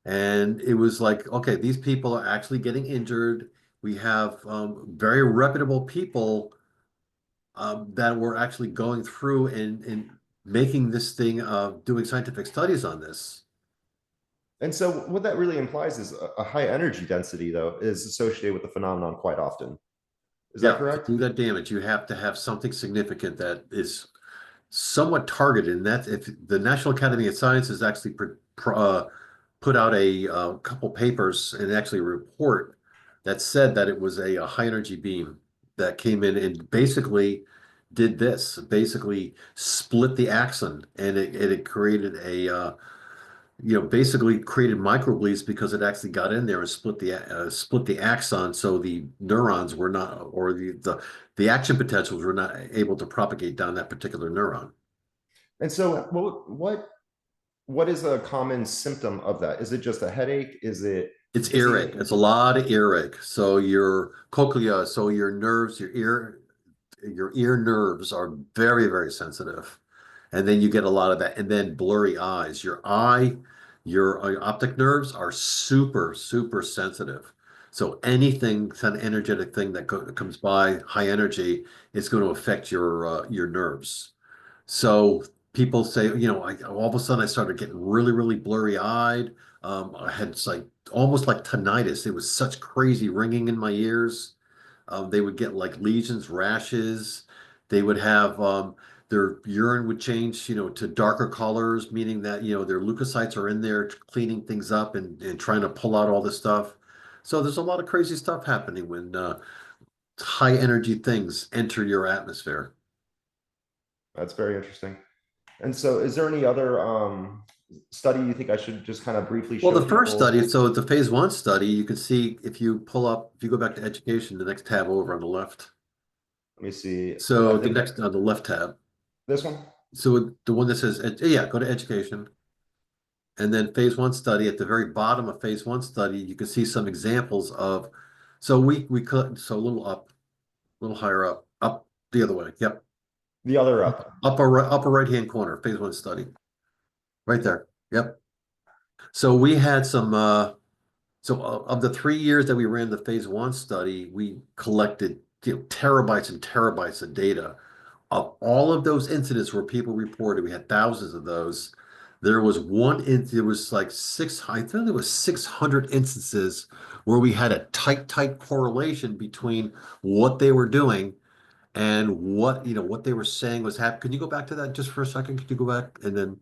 And it was like, okay, these people are actually getting injured. We have very reputable people that were actually going through and making this thing, doing scientific studies on this. And so what that really implies is a high energy density, though, is associated with the phenomenon quite often. Is that Yeah, to correct? do that damage, you have to have something significant that is somewhat targeted, and that if the National Academy of Sciences actually put out a couple papers and actually a report that said that it was a high energy beam that came in and basically did this, basically split the axon, and it created basically created microbleeds because it actually got in there and split the axon, so the neurons were not, or the action potentials were not able to propagate down that particular neuron. And so what is a common symptom of that? Is it just a headache? Is it It's earache. dizziness? It's a lot of earache. So your cochlea, so your nerves, your ear nerves are very, very sensitive. And then you get a lot of that. And then blurry eyes. Your optic nerves are super, super sensitive. So anything, kind of energetic thing that comes by high energy is going to affect your nerves. So people say, all of a sudden I started getting really, really blurry eyed. I had like almost like tinnitus. It was such crazy ringing in my ears. They would get like lesions, rashes. They would have their urine would change, to darker colors, meaning that, their leukocytes are in there cleaning things up and trying to pull out all this stuff. So there's a lot of crazy stuff happening when high energy things enter your atmosphere. That's very interesting. And so is there any other study you think I should just kind of briefly Well, show the first people? study, so the phase one study, you can see if you pull up, if you go back to education, the next tab over on the left. Let me see. I So the think next on the left tab. this one. So the one that says, yeah, go to education. And then phase one study at the very bottom of phase one study, you can see some examples of, so we cut, so a little up, a little higher up the other way. Yep. The other up. Upper right hand corner, phase one study, right there. Yep. So we had some, of the 3 years that we ran the phase one study, we collected, terabytes and terabytes of data. Of all of those incidents where people reported, we had thousands of those. There was like I think there was 600 instances where we had a tight correlation between what they were doing and what they were saying was happening. Can you go back to that just for a second? Could you go back? And then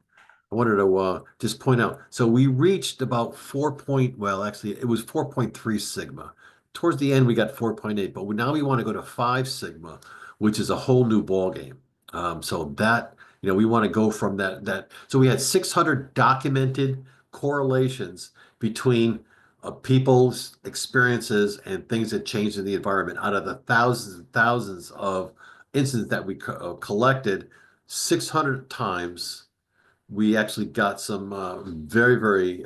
I wanted to just point out. So we reached about well, actually, it was 4.3 sigma. Towards the end, we got 4.8, but now we want to go to 5 sigma, which is a whole new ball game. So that, we want to go from that. So we had 600 documented correlations between people's experiences and things that changed in the environment out of the thousands and thousands of incidents that we collected 600 times. We actually got some very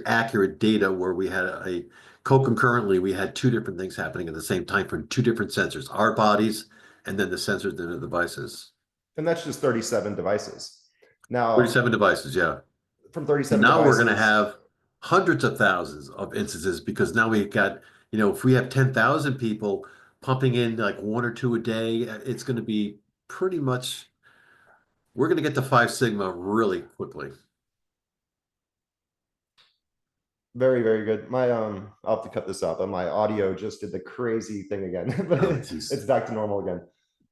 accurate data where we had co-concurrently, we had two different things happening at the same time from two different sensors, our bodies and then the sensors in the devices. And that's just 37 devices. Now, 37 devices, yeah. from 37 Now we're going to devices, have hundreds of thousands of instances because now we've got, if we have 10,000 people pumping in like one or two a day, it's going to be pretty much, we're going to get to 5 sigma really quickly. very, very good. I'll have to cut this out, but my audio just did the crazy thing again, but Oh, geez. it's back to normal again.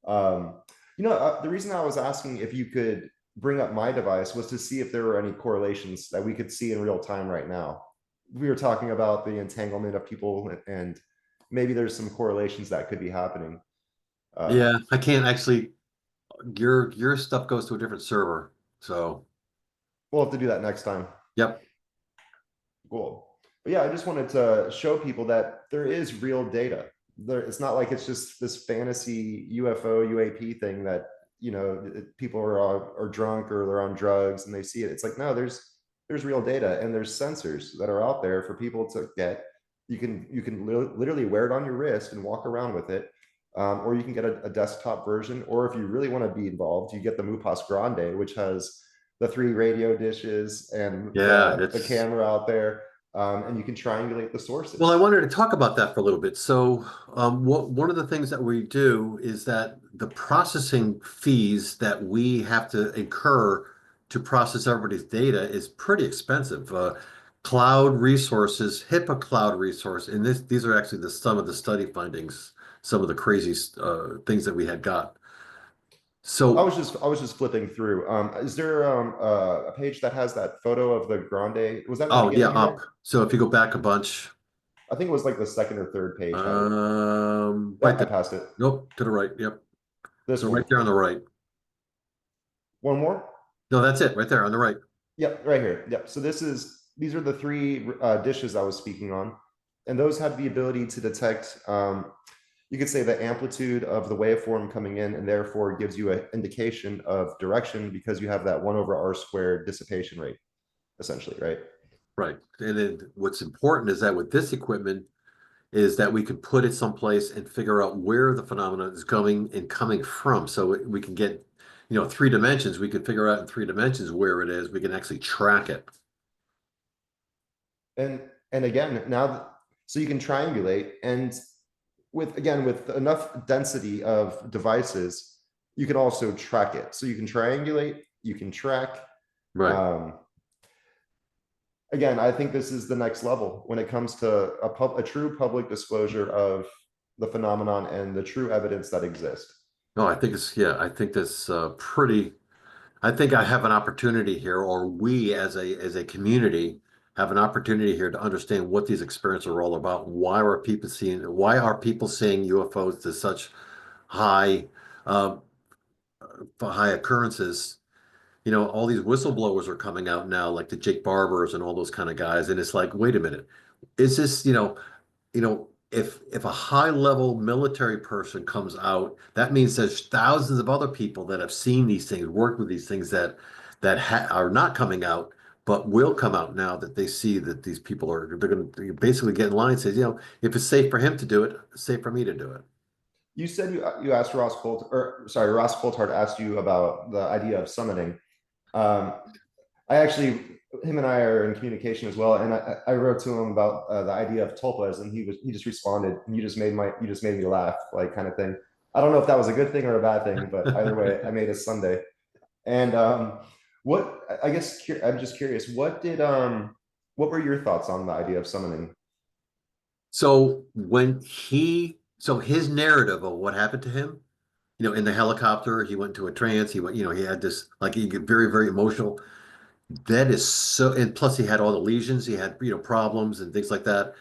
The reason I was asking if you could bring up my device was to see if there were any correlations that we could see in real time right now. We were talking about the entanglement of people, and maybe there's some correlations that could be happening. Yeah, I can't actually, your stuff goes to a different server. So, We'll have to do that next time. yep. Cool. But yeah, I just wanted to show people that there is real data. It's not like it's just this fantasy UFO UAP thing that people are drunk or they're on drugs and they see it. It's like, no, there's real data, and there's sensors that are out there for people to get. You can literally wear it on your wrist and walk around with it, or you can get a desktop version. Or if you really want to be involved, you get the MUPAS Grande, which has the 3 radio dishes and Yeah, the camera out there, and you can triangulate the sources. well, I wanted to talk about that for a little bit. So, one of the things that we do is that the processing fees that we have to incur to process everybody's data is pretty expensive. Cloud resources, HIPAA cloud resource, and these are actually some of the study findings, some of the crazy things that we had got. I So, was just flipping through. Is there a page that has that photo of the Grande? Was that in the oh yeah, beginning up. here? So if you go back a bunch, I think it was like the second or third page had it. right Yeah, I there. passed it. Nope, to the right. Yep. This So right one. there on the right. One more. No, that's it, right there on the right. Yep, right here. Yep. So these are the 3 dishes I was speaking on, and those have the ability to detect. You could say the amplitude of the waveform coming in, and therefore gives you an indication of direction because you have that 1/r² dissipation rate, essentially, right? Right. And then what's important is that with this equipment is that we can put it someplace and figure out where the phenomenon is going and coming from. So we can get, 3 dimensions. We can figure out in 3 dimensions where it is. We can actually track it. And again, so you can triangulate, and with enough density of devices, you can also track it. So you can triangulate, you can track. Right. Again, I think this is the next level when it comes to a true public disclosure of the phenomenon and the true evidence that exists. No, I think that's I think I have an opportunity here, or we as a community have an opportunity here to understand what these experiences are all about. Why are people seeing UFOs to such high, uh, high occurrences? all these whistleblowers are coming out now, like the Jake Barbers and all those kind of guys. And it's like, wait a minute, is this, if a high level military person comes out, that means there's thousands of other people that have seen these things, worked with these things that are not coming out, but will come out now that they see that these people they're going to basically get in line and say, if it's safe for him to do it, it's safe for me to do it. You said you asked Ross Colt, or sorry, Ross Coulthard asked you about the idea of summoning. Um, I actually, him and I are in communication as well, and I wrote to him about the idea of tulpas, and he just responded, and you just made me laugh, like kind of thing. I don't know if that was a good thing or a bad thing, but either way, I made his Sunday. And what I guess I'm just curious, what were your thoughts on the idea of summoning? So his narrative of what happened to him, in the helicopter, he went into a trance. He went, he had this, like, he get very, very emotional. That is so, and plus he had all the lesions, he had, problems and things like that.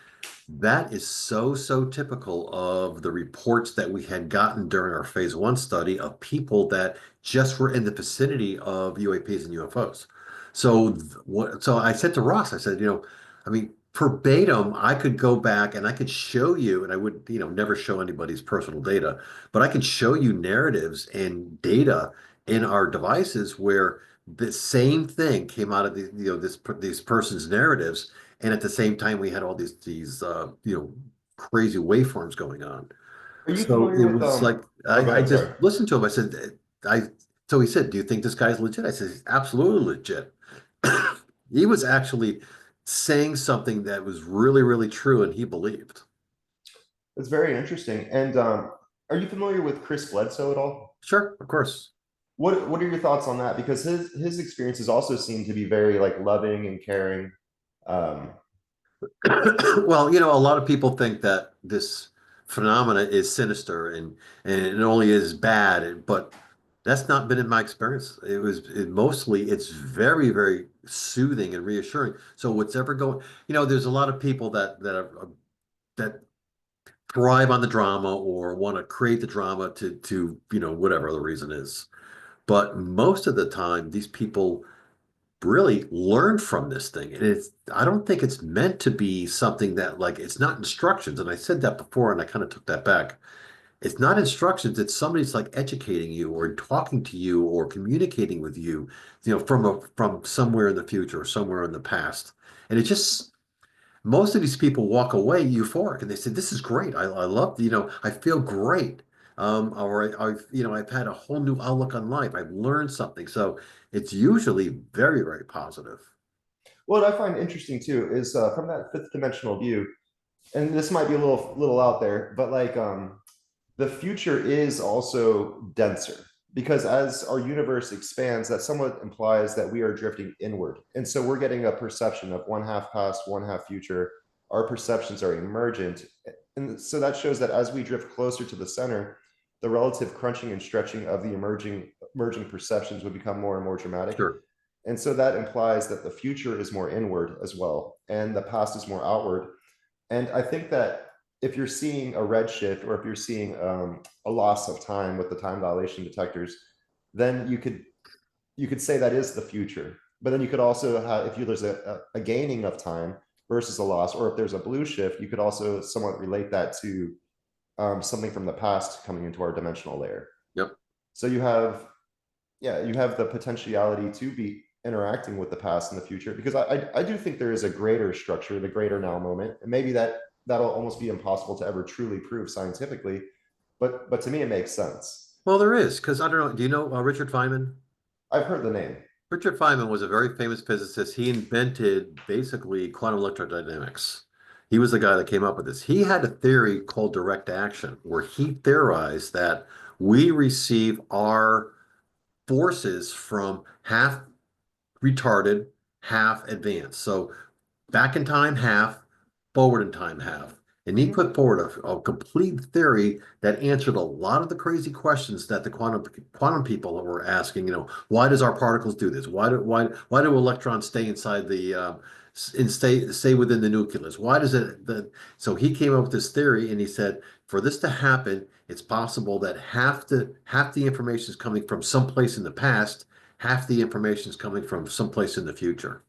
That is so, so typical of the reports that we had gotten during our phase one study of people that just were in the vicinity of UAPs and UFOs. So I said to Ross, I said, I mean, verbatim, I could go back and I could show you, and I would, never show anybody's personal data, but I could show you narratives and data in our devices where the same thing came out of these person's narratives, and at the same time we had all these crazy waveforms going on. Are you So familiar it with was like Oh, go I ahead, just sorry. listened to him. I said, I so he said, "Do you think this guy's legit?" I said, "He's absolutely legit." He was actually saying something that was really, really true, and he believed. It's very interesting. And are you familiar with Chris Bledsoe at all? Sure, of course. What are your thoughts on that? Because his experiences also seem to be very like loving and caring. Um, Well, a lot of people think that this phenomena is sinister and it only is bad, but that's not been in my experience. It's very, very soothing and reassuring. So what's ever going, there's a lot of people that thrive on the drama or want to create the drama to whatever the reason is. But most of the time, these people really learn from this thing. And I don't think it's meant to be something that, like, it's not instructions. And I said that before and I kind of took that back. It's not instructions. It's somebody's like educating you or talking to you or communicating with you, from somewhere in the future or somewhere in the past. And it just most of these people walk away euphoric and they say, "This is great. I love, I feel great. Or I've had a whole new outlook on life. I've learned something." So it's usually very, very positive. what I find interesting too is from that fifth dimensional view, and this might be a little out there, but like the future is also denser because as our universe expands, that somewhat implies that we are drifting inward. And so we're getting a perception of one half past, one half future. Our perceptions are emergent. And so that shows that as we drift closer to the center, the relative crunching and stretching of the emerging perceptions would become more and more dramatic. Sure. And so that implies that the future is more inward as well, and the past is more outward. And I think that if you're seeing a redshift or if you're seeing a loss of time with the time dilation detectors, then you could say that is the future. But then you could also have, if there's a gaining of time versus a loss, or if there's a blue shift, you could also somewhat relate that to something from the past coming into our dimensional layer. Yep. So you have the potentiality to be interacting with the past and the future because I do think there is a greater structure, the greater now moment, and maybe that'll almost be impossible to ever truly prove scientifically, but to me it makes sense. Well, there is, because I don't know. Do you know Richard Feynman? I've heard the name. Richard Feynman was a very famous physicist. He invented basically quantum electrodynamics. He was the guy that came up with this. He had a theory called direct action, where he theorized that we receive our forces from half retarded, half advanced. So back in time, half, forward in time, half. And he Mhm. put forward a complete theory that answered a lot of the crazy questions that the quantum people were asking. Why does our particles do this? Why do electrons stay inside the and stay within the nucleus? Why does so he came up with this theory and he said, for this to happen, it's possible that half the information is coming from someplace in the past half the information is coming from someplace in the future.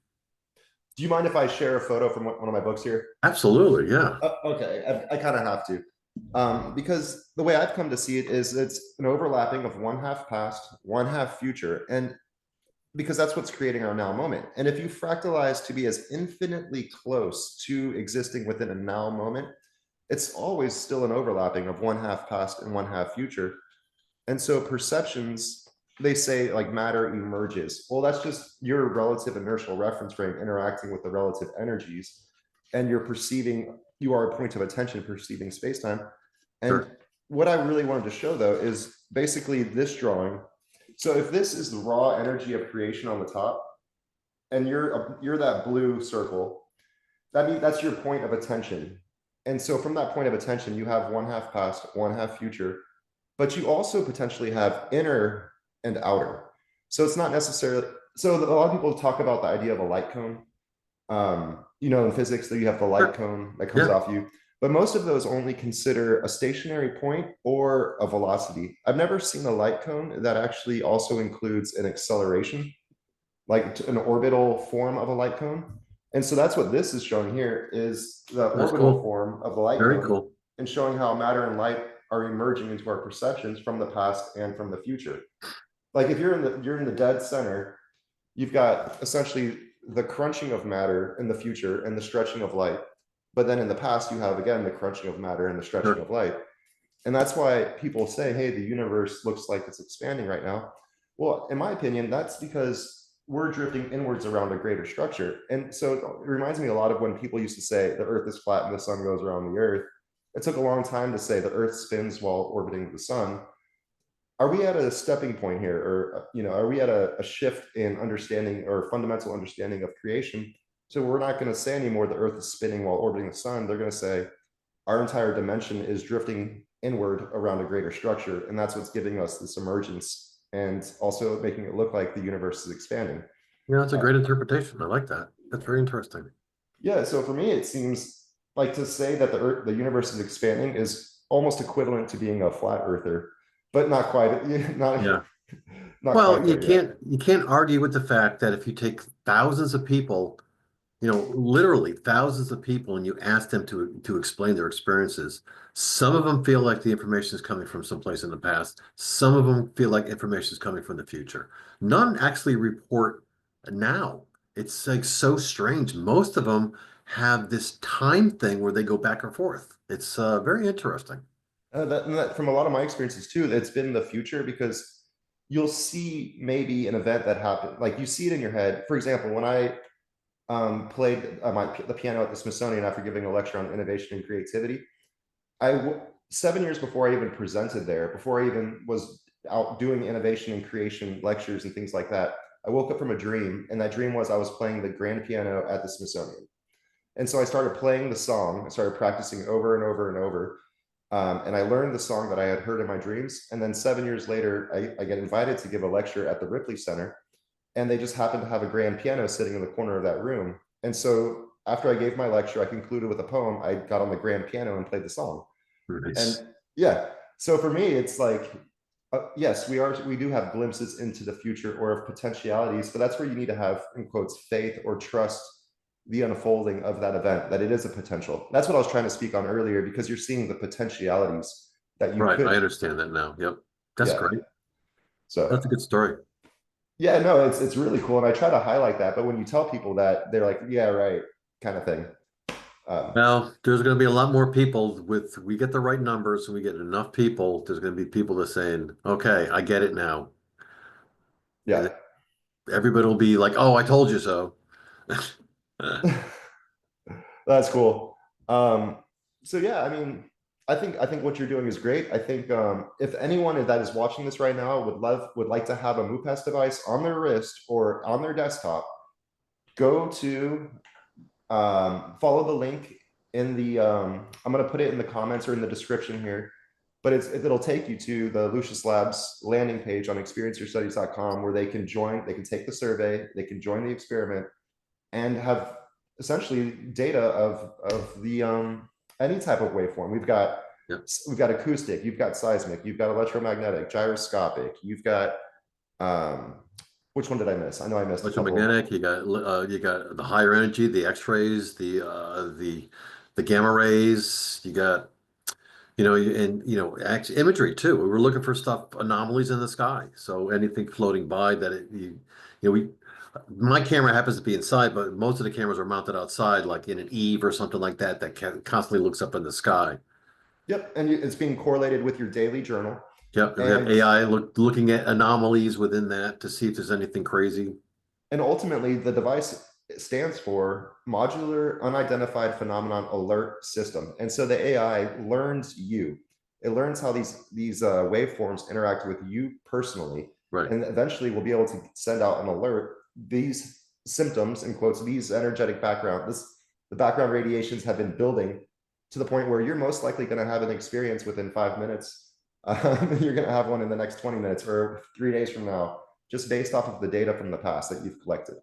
Do you mind if I share a photo from one of my books here? Absolutely, yeah. Okay, I kind of have to. Because the way I've come to see it is it's an overlapping of one half past, one half future. And because that's what's creating our now moment. And if you fractalize to be as infinitely close to existing within a now moment, it's always still an overlapping of one half past and one half future. And so perceptions, they say like matter emerges. Well, that's just your relative inertial reference frame interacting with the relative energies. And you're perceiving, you are a point of attention perceiving space-time. And Sure. what I really wanted to show though is basically this drawing. So if this is the raw energy of creation on the top, and you're that blue circle, that means that's your point of attention. And so from that point of attention, you have one half past, one half future, but you also potentially have inner and outer. So it's not necessarily, so a lot of people talk about the idea of a light cone. In physics, that you have the light Sure. cone that comes Yeah. off you, but most of those only consider a stationary point or a velocity. I've never seen a light cone that actually also includes an acceleration, like an orbital form of a light cone. And so that's what this is showing here is the That's orbital cool. form of the light Very cone cool. and showing how matter and light are emerging into our perceptions from the past and from the future. Like if you're in the dead center, you've got essentially the crunching of matter in the future and the stretching of light. But then in the past, you have again the crunching of matter and the stretching Sure. of light. And that's why people say, hey, the universe looks like it's expanding right now. Well, in my opinion, that's because we're drifting inwards around a greater structure. And so it reminds me a lot of when people used to say the earth is flat and the sun goes around the earth. It took a long time to say the earth spins while orbiting the sun. Are we at a stepping point here, or are we at a shift in understanding or fundamental understanding of creation? So we're not going to say anymore the earth is spinning while orbiting the sun. They're going to say our entire dimension is drifting inward around a greater structure, and that's what's giving us this emergence and also making it look like the universe is expanding. Yeah, that's a uh, great interpretation. I like that. That's very interesting. yeah, so for me it seems like to say that the universe is expanding is almost equivalent to being a flat earther, but not quite. not Yeah. not Well, quite there yet. you can't argue with the fact that if you take thousands of people, literally thousands of people, and you ask them to explain their experiences, some of them feel like the information is coming from someplace in the past. Some of them feel like information is coming from the future. None actually report now. It's like so strange. Most of them have this time thing where they go back and forth. It's very interesting. That from a lot of my experiences too, it's been the future because you'll see maybe an event that happened, like you see it in your head. For example, when I played the piano at the Smithsonian after giving a lecture on innovation and creativity, 7 years before I even presented there, before I even was out doing innovation and creation lectures and things like that, I woke up from a dream, and that dream was I was playing the grand piano at the Smithsonian. And so I started playing the song. I started practicing over and over and over. And I learned the song that I had heard in my dreams. And then 7 years later, I get invited to give a lecture at the Ripley Center. And they just happened to have a grand piano sitting in the corner of that room. And so after I gave my lecture, I concluded with a poem. I got on the grand piano and played the song. Nice. And yeah, so for me, it's like, yes, we do have glimpses into the future or of potentialities, but that's where you need to have, in quotes, faith or trust the unfolding of that event, that it is a potential. That's what I was trying to speak on earlier, because you're seeing the potentialities that you Right. I could. understand that now. Yep. That's Yeah. great. So That's a good story. yeah, no, it's really cool. And I try to highlight that, but when you tell people that, they're like, yeah, right, kind of thing. Um, Well, there's going to be a lot more people we get the right numbers and we get enough people. There's going to be people that saying, okay, I get it now. And yeah. everybody will be like, oh, I told you so. That's cool. Um, so yeah, I mean, I think what you're doing is great. I think if anyone that is watching this right now would like to have a MUPAS device on their wrist or on their desktop, go to follow the link in the I'm going to put it in the comments or in the description here, but it'll take you to the Lucius Labs landing page on experienceyourstudies.com where they can join, they can take the survey, they can join the experiment and have essentially data of the any type of waveform. Yep. We've got acoustic, you've got seismic, you've got electromagnetic, gyroscopic, you've got um, Which one did I miss? I know I missed a couple. Electromagnetic, you got the higher energy, the X-rays, the gamma rays, you got and imagery too. We were looking for stuff, anomalies in the sky. So anything floating by that we my camera happens to be inside, but most of the cameras are mounted outside, like in an eave or something like that, that constantly looks up in the sky. Yep, and it's being correlated with your daily journal. Yep, we have And AI looking at anomalies within that to see if there's anything crazy. and ultimately the device stands for modular unidentified phenomenon alert system. And so the AI learns you. It learns how these waveforms interact with you personally, Right. and eventually we'll be able to send out an alert. These symptoms, in quotes, these energetic background, the background radiations have been building to the point where you're most likely going to have an experience within 5 minutes. You're going to have one in the next 20 minutes or 3 days from now, just based off of the data from the past that you've collected.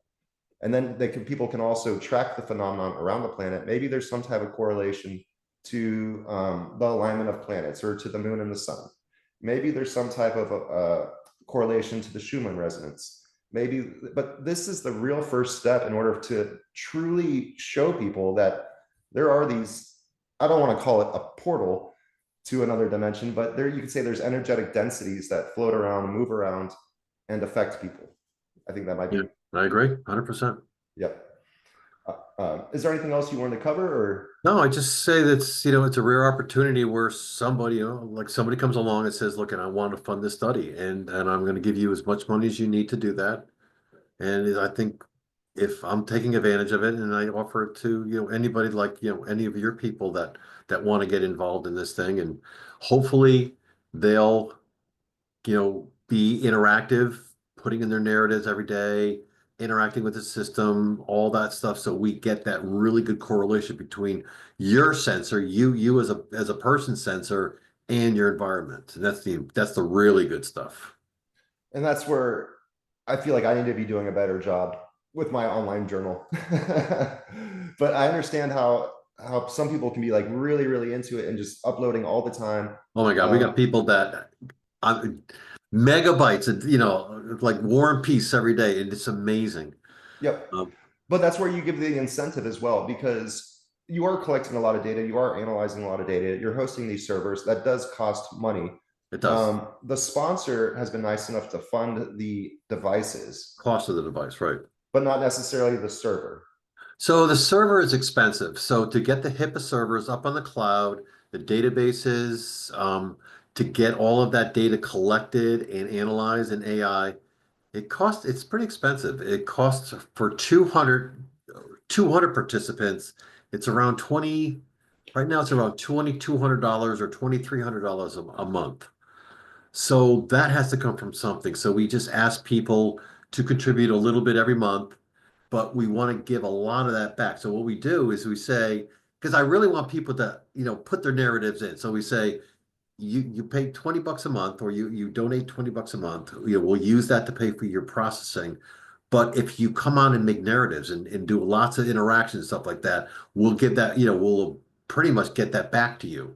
And then people can also track the phenomenon around the planet. Maybe there's some type of correlation to the alignment of planets or to the moon and the sun. Maybe there's some type of correlation to the Schumann resonance. Maybe, but this is the real first step in order to truly show people that there are these, I don't want to call it a portal to another dimension, but there you could say there's energetic densities that float around, move around, and affect people. I think that might Yeah, be, I agree, 100%. yep. Is there anything else you wanted to cover, or? No, I just say that's, it's a rare opportunity where somebody, like somebody comes along and says, look, and I want to fund this study and I'm going to give you as much money as you need to do that. And I think if I'm taking advantage of it and I offer it to, anybody like, any of your people that want to get involved in this thing, and hopefully they'll, be interactive, putting in their narratives every day, interacting with the system, all that stuff. So we get that really good correlation between your sensor, you as a person sensor, and your environment. And that's the really good stuff. And that's where I feel like I need to be doing a better job with my online journal. But I understand how some people can be like really, really into it and just uploading all the time. Oh my God, we got people that uh, megabytes, and like War and Peace every day, and it's amazing. Yep. Um, But that's where you give the incentive as well, because you are collecting a lot of data, you are analyzing a lot of data, you're hosting these servers. That does cost money. it does. The sponsor has been nice enough to fund the devices, Cost of the device, right? but not necessarily the server. So the server is expensive. So to get the HIPAA servers up on the cloud, the databases, to get all of that data collected and analyzed in AI, it's pretty expensive. It costs for 200 participants, it's around 20, right now it's around $2,200 or $2,300 a month. So that has to come from something. So we just ask people to contribute a little bit every month, but we want to give a lot of that back. So what we do is we say, because I really want people to, put their narratives in. So we say, you pay 20 bucks a month, or you donate 20 bucks a month. We'll use that to pay for your processing. But if you come on and make narratives and do lots of interactions and stuff like that, we'll give that, we'll pretty much get that back to you,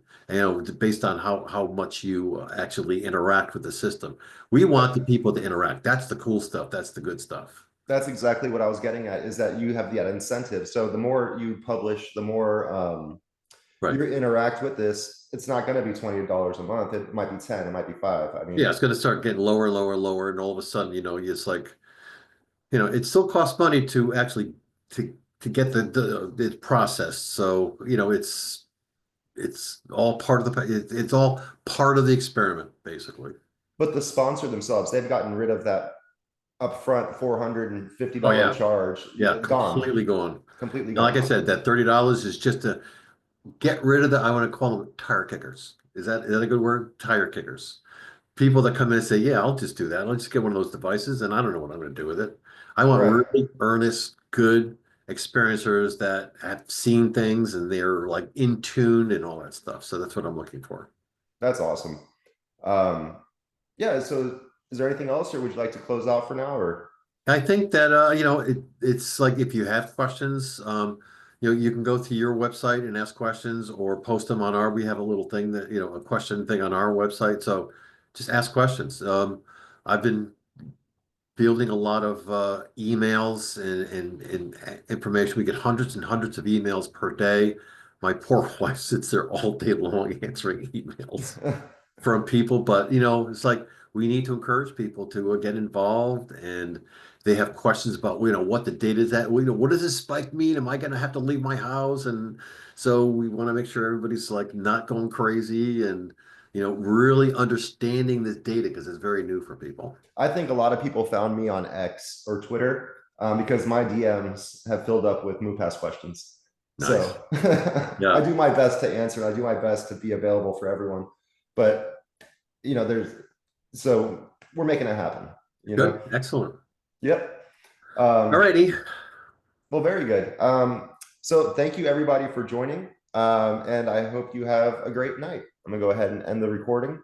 based on how much you actually interact with the system. We want the people to interact. That's the cool stuff. That's the good stuff. That's exactly what I was getting at, is that you have that incentive. So the more you publish, the more Right. you interact with this, it's not going to be $20 a month. It might be 10, it might be five. I Yeah, mean, it's going to start getting lower, lower, lower, and all of a sudden, it's like, it still costs money to actually to get the process. So, it's all part of it's all part of the experiment, basically. but the sponsor themselves, they've gotten rid of that upfront Oh $450 yeah, charge. yeah, Gone, completely gone. completely And like I gone. said, that $30 is just to get rid of I want to call them tire kickers. Is that a good word? Tire kickers. People that come in and say, yeah, I'll just do that. I'll just get one of those devices and I don't know what I'm going to do with it. I want Right. really earnest, good experiencers that have seen things and they're like in tune and all that stuff. So that's what I'm looking for. That's awesome. Um, yeah. So is there anything else, or would you like to close out for now, or? I think that it's like if you have questions, you can go to your website and ask questions or post them on we have a little thing that, a question thing on our website. So just ask questions. I've been fielding a lot of emails and information. We get hundreds and hundreds of emails per day. My poor wife sits there all day long answering emails from people, but it's like we need to encourage people to get involved, and they have questions about, what the date is at, what does this spike mean? Am I going to have to leave my house? And so we want to make sure everybody's like not going crazy and, really understanding this data because it's very new for people. I think a lot of people found me on X or Twitter because my DMs have filled up with MUPAS questions. Nice. So I Yeah. do my best to answer. I do my best to be available for everyone. But there's so we're making it happen. You know. Good. Excellent. Yep. All Um, righty. well, very good. So thank you everybody for joining. And I hope you have a great night. I'm gonna go ahead and end the recording.